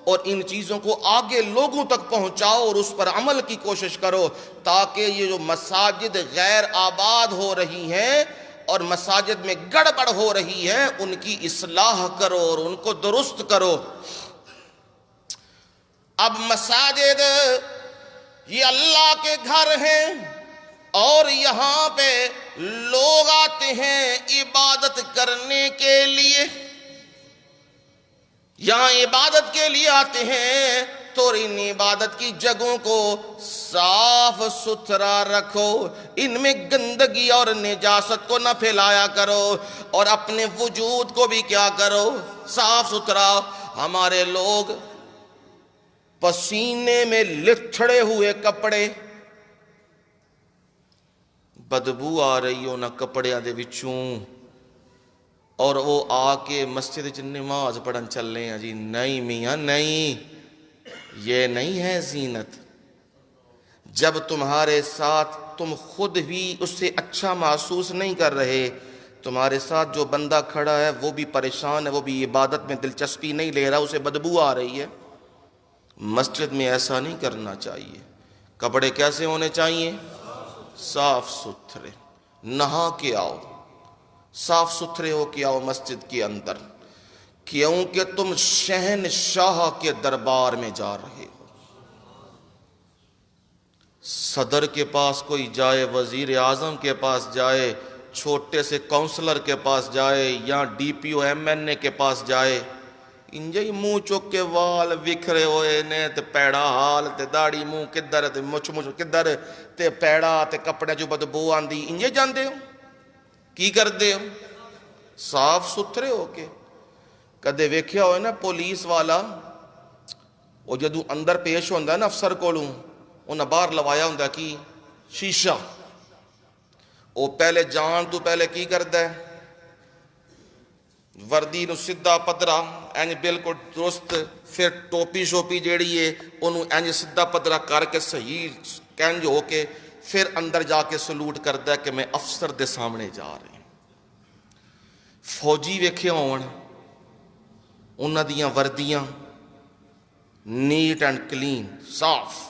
اور ان چیزوں کو آگے لوگوں تک پہنچاؤ اور اس پر عمل کی کوشش کرو, تاکہ یہ جو مساجد غیر آباد ہو رہی ہیں اور مساجد میں گڑبڑ ہو رہی ہے ان کی اصلاح کرو اور ان کو درست کرو. اب مساجد یہ اللہ کے گھر ہیں اور یہاں پہ لوگ آتے ہیں عبادت کرنے کے لیے, یہاں عبادت کے لیے آتے ہیں, تو ان عبادت کی جگہوں کو صاف ستھرا رکھو, ان میں گندگی اور نجاست کو نہ پھیلایا کرو, اور اپنے وجود کو بھی کیا کرو؟ صاف ستھرا. ہمارے لوگ پسینے میں لتھڑے ہوئے کپڑے, بدبو آ رہی ہو نہ کپڑیاں دے وچوں, اور وہ آ کے مسجد وچ نماز پڑھن چلے ہیں. جی نہیں میاں نہیں, یہ نہیں ہے زینت. جب تمہارے ساتھ تم خود بھی اس سے اچھا محسوس نہیں کر رہے, تمہارے ساتھ جو بندہ کھڑا ہے وہ بھی پریشان ہے, وہ بھی عبادت میں دلچسپی نہیں لے رہا, اسے بدبو آ رہی ہے. مسجد میں ایسا نہیں کرنا چاہیے. کپڑے کیسے ہونے چاہیے؟ صاف ستھرے. نہا کے آؤ, صاف ستھرے ہو کے آؤ مسجد کے اندر, کیونکہ تم شہنشاہ کے دربار میں جا رہے ہو. صدر کے پاس کوئی جائے, وزیر اعظم کے پاس جائے, چھوٹے سے کونسلر کے پاس جائے, یا D P O M N A کے پاس جائے, انجے منہ چک کے وال وکھرے ہوئے نے, تے پیڑا حال, تے داڑھی منہ کدھر, تے مچھ کدھر, تے پیڑا تے کپڑے جو بدبو آندی, انجے جاندے ہو؟ کی کردے ہو؟ صاف ستھرے ہو کے. کدے ویکھیا ہوئے نا پولیس والا, وہ جدو اندر پیش ہوندا ہے نا افسر کولوں, انہاں باہر لوایا ہوندا کی شیشہ, وہ پہلے جان تو پہلے کی کردا ہے؟ وردی نو سدھا پدرا اینج بالکل درست, پھر ٹوپی شوپی جیڑی ہے انہوں اینج سدھا پدرا کر کے صحیح کینج ہو کے پھر اندر جا کے سلوٹ کردا ہے کہ میں افسر دے سامنے جا رہے ہیں. فوجی ویکھے ہون انہاں دیاں وردیاں, نیٹ اینڈ کلین، صاف۔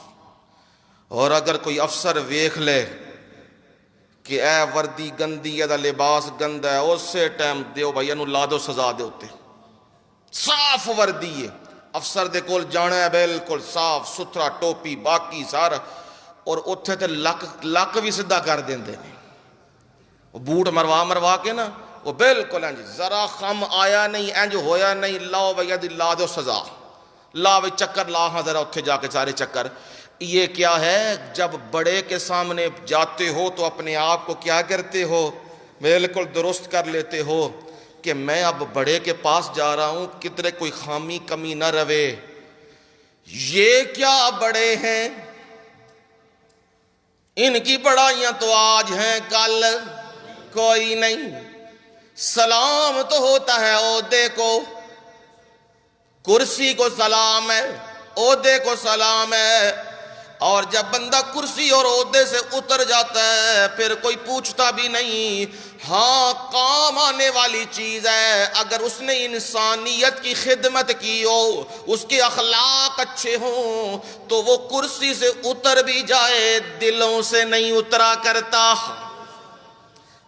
اور اگر کوئی افسر ویکھ لے کہ اے وردی گندی ہے، لباس گندا ہے، اسی ٹائم دیو بھائی انہوں لا دو سزا دے اتے، صاف وردی ہے، افسر دے کول جانا ہے بالکل صاف ستھرا، ٹوپی باقی سارا، اور اتھے تے لک بھی سدھا کر دیں دے، بوٹ مروا کے نا، وہ بالکل انج ذرا خم آیا نہیں، انج ہویا نہیں، لاؤ بھیا دی لا دو سزا، لا بھئی چکر لا ہاں ذرا اتھے جا کے سارے چکر۔ یہ کیا ہے؟ جب بڑے کے سامنے جاتے ہو تو اپنے آپ کو کیا کرتے ہو؟ بالکل درست کر لیتے ہو کہ میں اب بڑے کے پاس جا رہا ہوں، کدھر کوئی خامی کمی نہ روے۔ یہ کیا بڑے ہیں، ان کی بڑائیاں تو آج ہیں، کل کوئی نہیں۔ سلام تو ہوتا ہے عہدے کو، کرسی کو سلام ہے، عہدے کو سلام ہے، اور جب بندہ کرسی اور عہدے سے اتر جاتا ہے پھر کوئی پوچھتا بھی نہیں۔ ہاں کام آنے والی چیز ہے، اگر اس نے انسانیت کی خدمت کی ہو، اس کے اخلاق اچھے ہوں، تو وہ کرسی سے اتر بھی جائے دلوں سے نہیں اترا کرتا،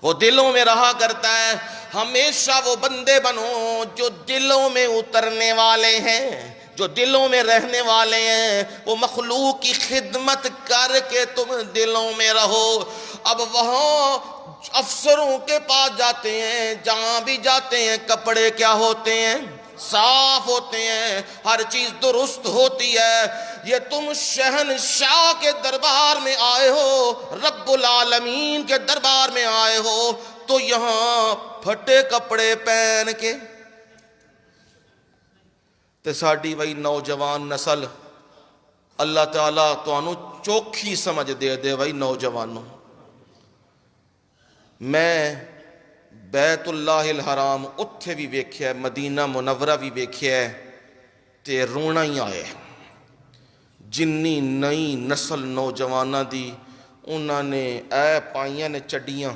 وہ دلوں میں رہا کرتا ہے۔ ہمیشہ وہ بندے بنو جو دلوں میں اترنے والے ہیں، جو دلوں میں رہنے والے ہیں، وہ مخلوق کی خدمت کر کے تم دلوں میں رہو۔ اب وہاں افسروں کے پاس جاتے ہیں، جہاں بھی جاتے ہیں کپڑے کیا ہوتے ہیں؟ صاف ہوتے ہیں، ہر چیز درست ہوتی ہے۔ یہ تم شہنشاہ کے دربار میں آئے ہو، رب العالمین کے دربار میں آئے ہو، تو یہاں پھٹے کپڑے پہن کے تے ساڈی وہی نوجوان نسل، اللہ تعالیٰ تو انہوں چوکھی سمجھ دے وہی نوجوانوں۔ میں بیت اللہ الحرام اتھے بھی ویکھیا ہے، مدینہ منورہ بھی ویکھیا ہے، تے رونا ہی آئے۔ جنی نئی نسل نوجوانہ دی انہوں نے اے پائیاں نے چڈیاں،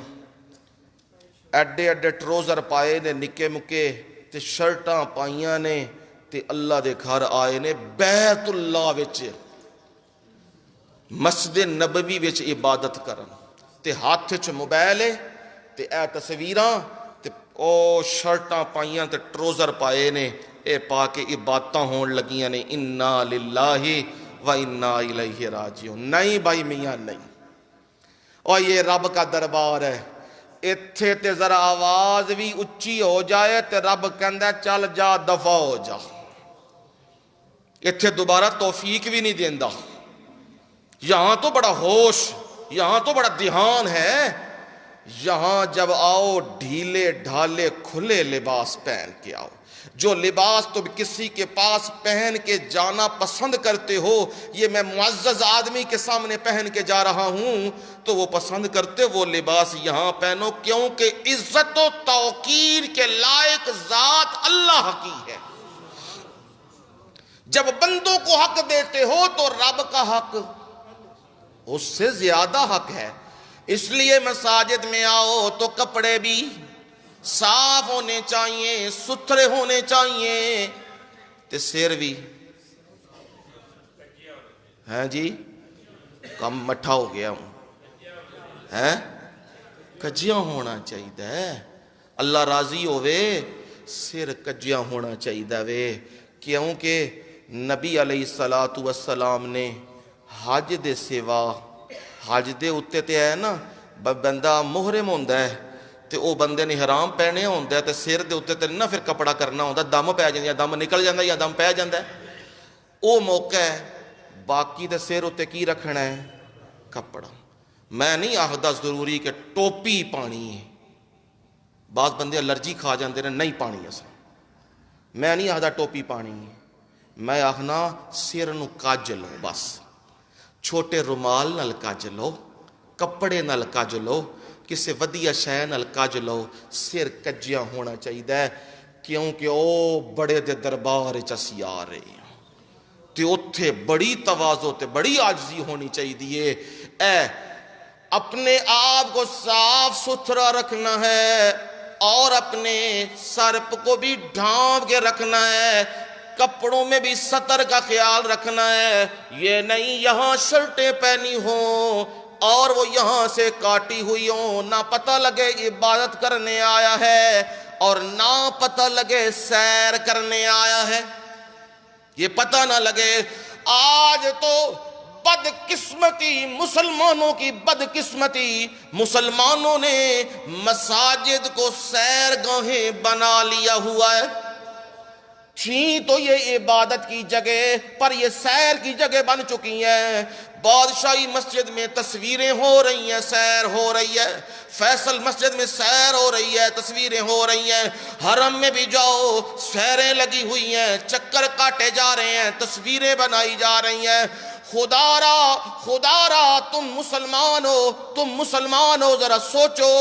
ایڈے ایڈے ٹروزر پائے نے نکے مکے، تے شرٹاں پائیاں نے، تے اللہ دے گھر آئے نے بیت اللہ وچ، مسجد نبوی وچ عبادت کرن، تے ہاتھ وچ موبائل ہے، تے اے تصویراں، تے او شرٹاں پائیاں تے ٹروزر پائے نے، اے پا کے عبادتاں ہون لگیاں نے۔ انا للہ و انا الیہ راجعون۔ نہیں بھائی میاں نہیں، اور یہ رب کا دربار ہے، اتھے تے ذرا آواز بھی اچھی ہو جائے تے رب کہندا چل جا دفع ہو جا، اتھے دوبارہ توفیق بھی نہیں دیندا۔ یہاں تو بڑا ہوش، یہاں تو بڑا دھیان ہے، یہاں جب آؤ ڈھیلے ڈھالے کھلے لباس پہن کے آؤ۔ جو لباس تم کسی کے پاس پہن کے جانا پسند کرتے ہو، یہ میں معزز آدمی کے سامنے پہن کے جا رہا ہوں تو وہ پسند کرتے وہ لباس یہاں پہنو، کیونکہ عزت و توقیر کے لائق ذات اللہ کی ہے۔ جب بندوں کو حق دیتے ہو تو رب کا حق اس سے زیادہ حق ہے۔ اس لیے مساجد میں آؤ تو کپڑے بھی صاف ہونے چاہیے، ستھرے ہونے چاہیے، تے سر بھی ہیں جی کم مٹھا ہو گیا ہوں، ہیں کجیاں ہونا چاہیے، اللہ راضی ہوئے سر کجیاں ہونا چاہیے وے، کیونکہ نبی علیہ السلام نے حج دے سوا، حج دے اتے تے ہے نا بندہ محرم ہوندہ ہے تے او بندے نے حرام پہنے ہوندہ ہے تے سر دے اتے تے نہ پھر کپڑا کرنا ہوندہ، دم پہ جاندہ ہے، دم نکل جاندہ ہے یا دم پہ جاندہ ہے، او موقع ہے۔ باقی تے سر اتے کی رکھنا ہے؟ کپڑا۔ میں نہیں آخدہ ضروری کہ ٹوپی پانی ہے، بعض بندے الرجی کھا جاندے ہیں نہیں پانی ایسا، میں نہیں آخدہ ٹوپی پانی ہے، میں آخنا سر نو کاج لو، بس چھوٹے رومال نال کاج لو، کپڑے نال کاج لو، کسے ودیا شے نال کاج لو، سر کجیاں ہونا چاہیے، کیونکہ او بڑے دے دربار وچ اسی آ رہے ہیں تے اتھے بڑی تواضع تے بڑی عاجزی ہونی چاہیے۔ اے اپنے آپ کو صاف ستھرا رکھنا ہے اور اپنے سر کو بھی ڈھانپ کے رکھنا ہے، کپڑوں میں بھی سطر کا خیال رکھنا ہے، یہ نہیں یہاں شرٹیں پہنی ہوں اور وہ یہاں سے کاٹی ہوئی ہوں، نہ پتہ لگے عبادت کرنے آیا ہے اور نہ پتہ لگے سیر کرنے آیا ہے، یہ پتہ نہ لگے۔ آج تو بدقسمتی، مسلمانوں کی بدقسمتی، مسلمانوں نے مساجد کو سیر گاہیں بنا لیا ہوا ہے۔ تھی تو یہ عبادت کی جگہ، پر یہ سیر کی جگہ بن چکی ہیں۔ بادشاہی مسجد میں تصویریں ہو رہی ہیں، سیر ہو رہی ہے، فیصل مسجد میں سیر ہو رہی ہے، تصویریں ہو رہی ہیں، حرم میں بھی جاؤ سیریں لگی ہوئی ہیں، چکر کاٹے جا رہے ہیں، تصویریں بنائی جا رہی ہیں۔ خدا را تم مسلمان ہو، ذرا سوچو،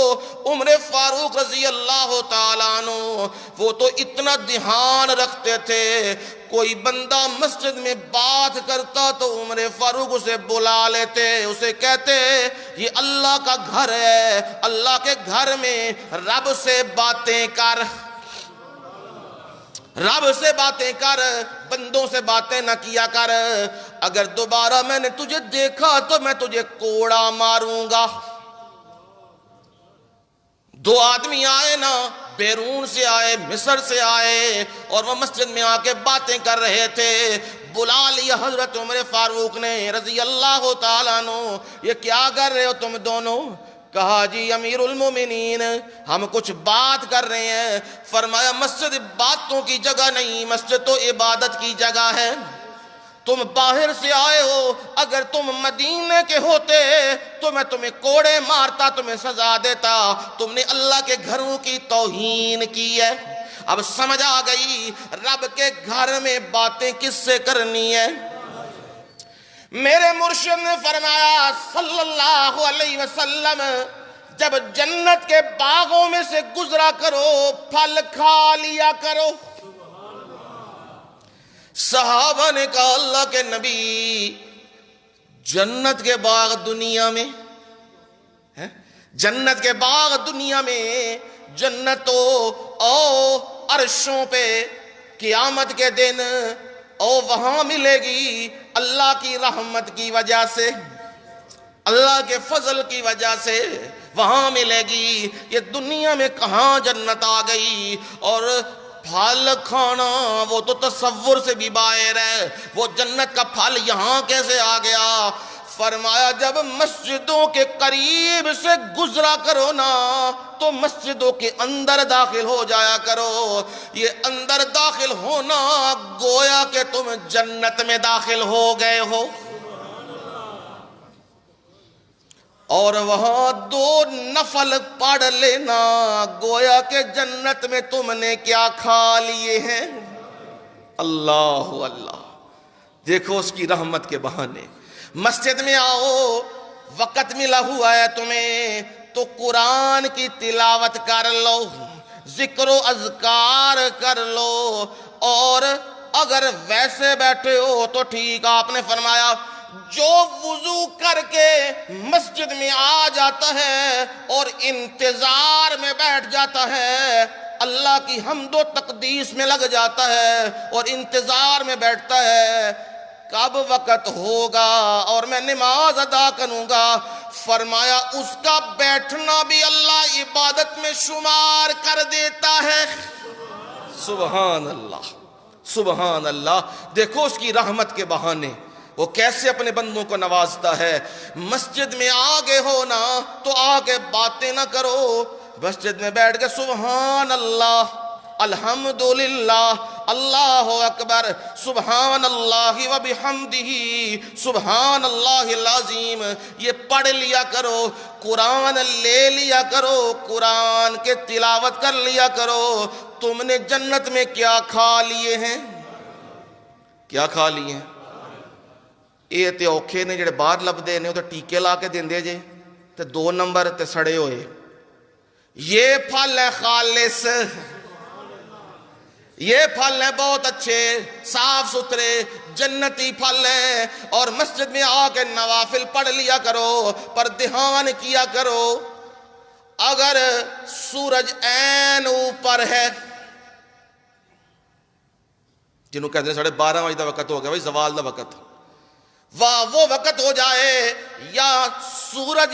عمر فاروق رضی اللہ تعالیٰ عنہ وہ تو اتنا دھیان رکھتے تھے، کوئی بندہ مسجد میں بات کرتا تو عمر فاروق اسے بلا لیتے، اسے کہتے یہ اللہ کا گھر ہے، اللہ کے گھر میں رب سے باتیں کر، رب سے باتیں کر، بندوں سے باتیں نہ کیا کر، اگر دوبارہ میں نے تجھے دیکھا تو میں تجھے کوڑا ماروں گا۔ دو آدمی آئے نا، بیرون سے آئے، مصر سے آئے، اور وہ مسجد میں آ کے باتیں کر رہے تھے، بلا لیا حضرت عمر فاروق نے رضی اللہ تعالیٰ عنہ، یہ کیا کر رہے ہو تم دونوں؟ کہا جی امیر المومنین ہم کچھ بات کر رہے ہیں۔ فرمایا مسجد باتوں کی جگہ نہیں، مسجد تو عبادت کی جگہ ہے، تم باہر سے آئے ہو، اگر تم مدینے کے ہوتے تو میں تمہیں کوڑے مارتا، تمہیں سزا دیتا، تم نے اللہ کے گھروں کی توہین کی ہے۔ اب سمجھ آ گئی رب کے گھر میں باتیں کس سے کرنی ہے۔ میرے مرشد نے فرمایا صلی اللہ علیہ وسلم، جب جنت کے باغوں میں سے گزرا کرو پھل کھا لیا کرو۔ صحابہ نے کہا اللہ کے نبی جنت کے باغ دنیا میں، جنت کے باغ دنیا میں، جنتوں او عرشوں پہ قیامت کے دن او وہاں ملے گی اللہ کی رحمت کی وجہ سے، اللہ کے فضل کی وجہ سے وہاں ملے گی۔ یہ دنیا میں کہاں جنت آ گئی؟ اور پھل کھانا وہ تو تصور سے بھی باہر ہے، وہ جنت کا پھل یہاں کیسے آ گیا؟ فرمایا جب مسجدوں کے قریب سے گزرا کرو نا تو مسجدوں کے اندر داخل ہو جایا کرو۔ یہ اندر داخل ہونا گویا کہ تم جنت میں داخل ہو گئے ہو، اور وہاں 2 نفل پڑھ لینا گویا کہ جنت میں تم نے کیا کھا لیے ہیں۔ اللہ اللہ، دیکھو اس کی رحمت کے بہانے مسجد میں آؤ، وقت ملا ہوا ہے تمہیں تو قرآن کی تلاوت کر لو، ذکر و اذکار کر لو، اور اگر ویسے بیٹھے ہو تو ٹھیک۔ آپ نے فرمایا جو وضو کر کے مسجد میں آ جاتا ہے اور انتظار میں بیٹھ جاتا ہے، اللہ کی حمد و تقدیس میں لگ جاتا ہے اور انتظار میں بیٹھتا ہے کب وقت ہوگا اور میں نماز ادا کروں گا، فرمایا اس کا بیٹھنا بھی اللہ عبادت میں شمار کر دیتا ہے۔ سبحان اللہ، سبحان اللہ، دیکھو اس کی رحمت کے بہانے وہ کیسے اپنے بندوں کو نوازتا ہے۔ مسجد میں آگے ہو نا تو آگے باتیں نہ کرو، مسجد میں بیٹھ کے سبحان اللہ، الحمدللہ، اللہ اکبر، سبحان اللہ وبحمدہ، سبحان اللہ العظیم، یہ پڑھ لیا کرو، قرآن لے لیا کرو، قرآن کے تلاوت کر لیا کرو۔ تم نے جنت میں کیا کھا لیے ہیں؟ کیا کھا لیے ہیں؟ یہ تے اوکھے نے جڑے باہر لبدے نے تو ٹیکے لا کے دیندے جے تے 2 نمبر تے سڑے ہوئے۔ یہ پھل ہے خالص، یہ پھل ہیں بہت اچھے صاف ستھرے جنتی پھل ہیں، اور مسجد میں آ کے نوافل پڑھ لیا کرو، پر دھیان کیا کرو اگر سورج عین اوپر ہے جنہوں کہتے ہیں 12:30 بجے کا وقت ہو گیا بھائی زوال کا وقت، واہ وہ وقت ہو جائے یا سورج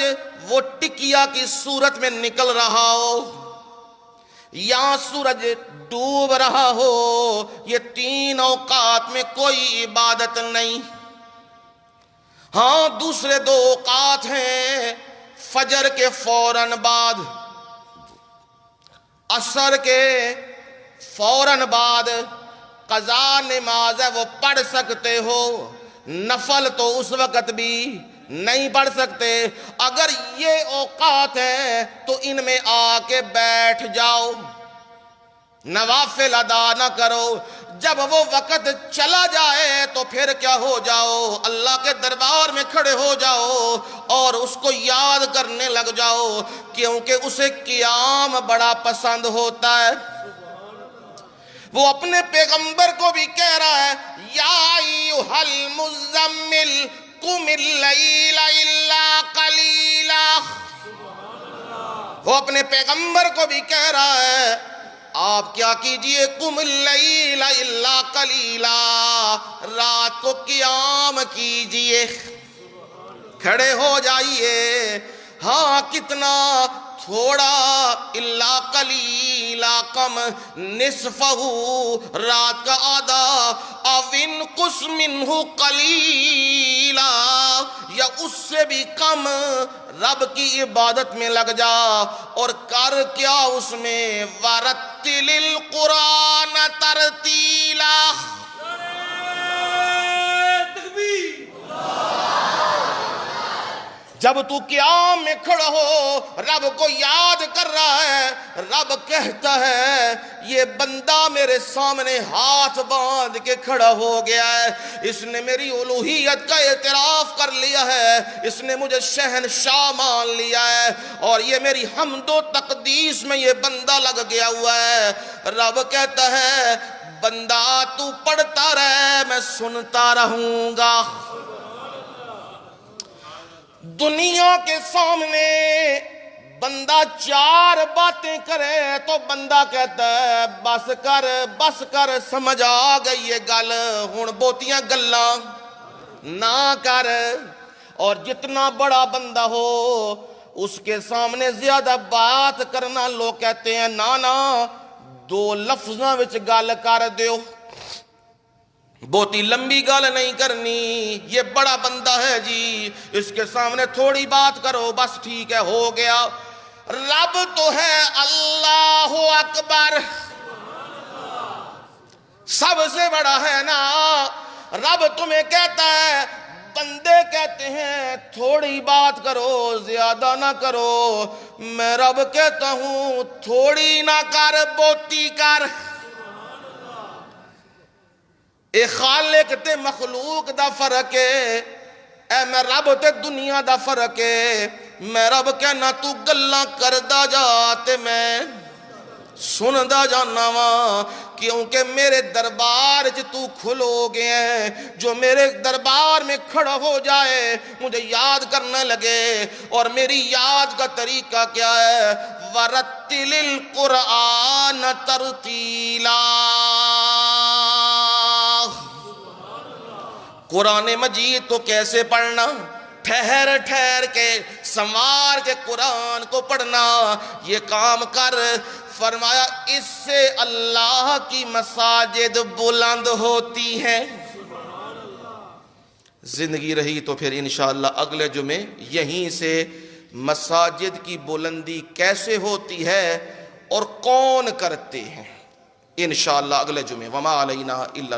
وہ ٹکیا کی صورت میں نکل رہا ہو یا سورج ڈوب رہا ہو، یہ 3 اوقات میں کوئی عبادت نہیں۔ ہاں دوسرے 2 اوقات ہیں، فجر کے فوراً بعد، عصر کے فوراً بعد قضا نماز ہے وہ پڑھ سکتے ہو، نفل تو اس وقت بھی نہیں پڑھ سکتے۔ اگر یہ اوقات ہیں تو ان میں آ کے بیٹھ جاؤ، نوافل ادا نہ کرو۔ جب وہ وقت چلا جائے تو پھر کیا ہو جاؤ، اللہ کے دربار میں کھڑے ہو جاؤ اور اس کو یاد کرنے لگ جاؤ، کیونکہ اسے قیام بڑا پسند ہوتا ہے۔ وہ اپنے پیغمبر کو بھی کہہ رہا ہے یا ایھا المزمل قم اللیل الا قلیلا، وہ اپنے پیغمبر کو بھی کہہ رہا ہے آپ کیا کیجئے، قم اللیل الا قلیلا، رات کو قیام کیجئے، کھڑے ہو جائیے۔ ہاں کتنا تھوڑا، الا قلیلا، کم نصفہ، رات کا آدھا، او انقص منہ قلیلا، یا اس سے بھی کم رب کی عبادت میں لگ جا، اور کر کیا اس میں، ورتل القرآن ترتیلا۔ جب تو قیام میں کھڑا ہو رب کو یاد کر رہا ہے، رب کہتا ہے یہ بندہ میرے سامنے ہاتھ باندھ کے کھڑا ہو گیا ہے، اس نے میری الوہیت کا اعتراف کر لیا ہے، اس نے مجھے شہنشاہ مان لیا ہے، اور یہ میری حمد و تقدیس میں یہ بندہ لگ گیا ہوا ہے۔ رب کہتا ہے بندہ تو پڑھتا رہ، میں سنتا رہوں گا۔ دنیا کے سامنے بندہ 4 باتیں کرے تو بندہ کہتا ہے بس کر سمجھ آ گئی یہ گل، ہن بہتیاں گلاں نہ کر۔ اور جتنا بڑا بندہ ہو اس کے سامنے زیادہ بات کرنا لوگ کہتے ہیں نہ 2 لفظاں وچ گل کر دیو، بہتی لمبی گل نہیں کرنی، یہ بڑا بندہ ہے جی، اس کے سامنے تھوڑی بات کرو بس ٹھیک ہے ہو گیا۔ رب تو ہے اللہ اکبر، سب سے بڑا ہے نا۔ رب تمہیں کہتا ہے، بندے کہتے ہیں تھوڑی بات کرو زیادہ نہ کرو، میں رب کہتا ہوں تھوڑی نہ کر بہتی کر۔ اے خالق تے مخلوق دا فرق ہے، اے میں رب تے دنیا دا فرق ہے۔ میں رب کہنا تو گلاں کردا جا تے میں سندا جانا وا، کیونکہ میرے دربار چ تو کھلو گیا ہے۔ جو میرے دربار میں کھڑا ہو جائے مجھے یاد کرنے لگے، اور میری یاد کا طریقہ کیا ہے، ورتل القرآن ترتیلا، قرآن مجید تو کیسے پڑھنا، ٹھہر ٹھہر کے سنوار کے قرآن کو پڑھنا، یہ کام کر۔ فرمایا اس سے اللہ کی مساجد بلند ہوتی ہیں۔ زندگی رہی تو پھر انشاءاللہ اگلے جمعے یہیں سے مساجد کی بلندی کیسے ہوتی ہے اور کون کرتے ہیں، انشاءاللہ اگلے جمعے۔ وما علینا الا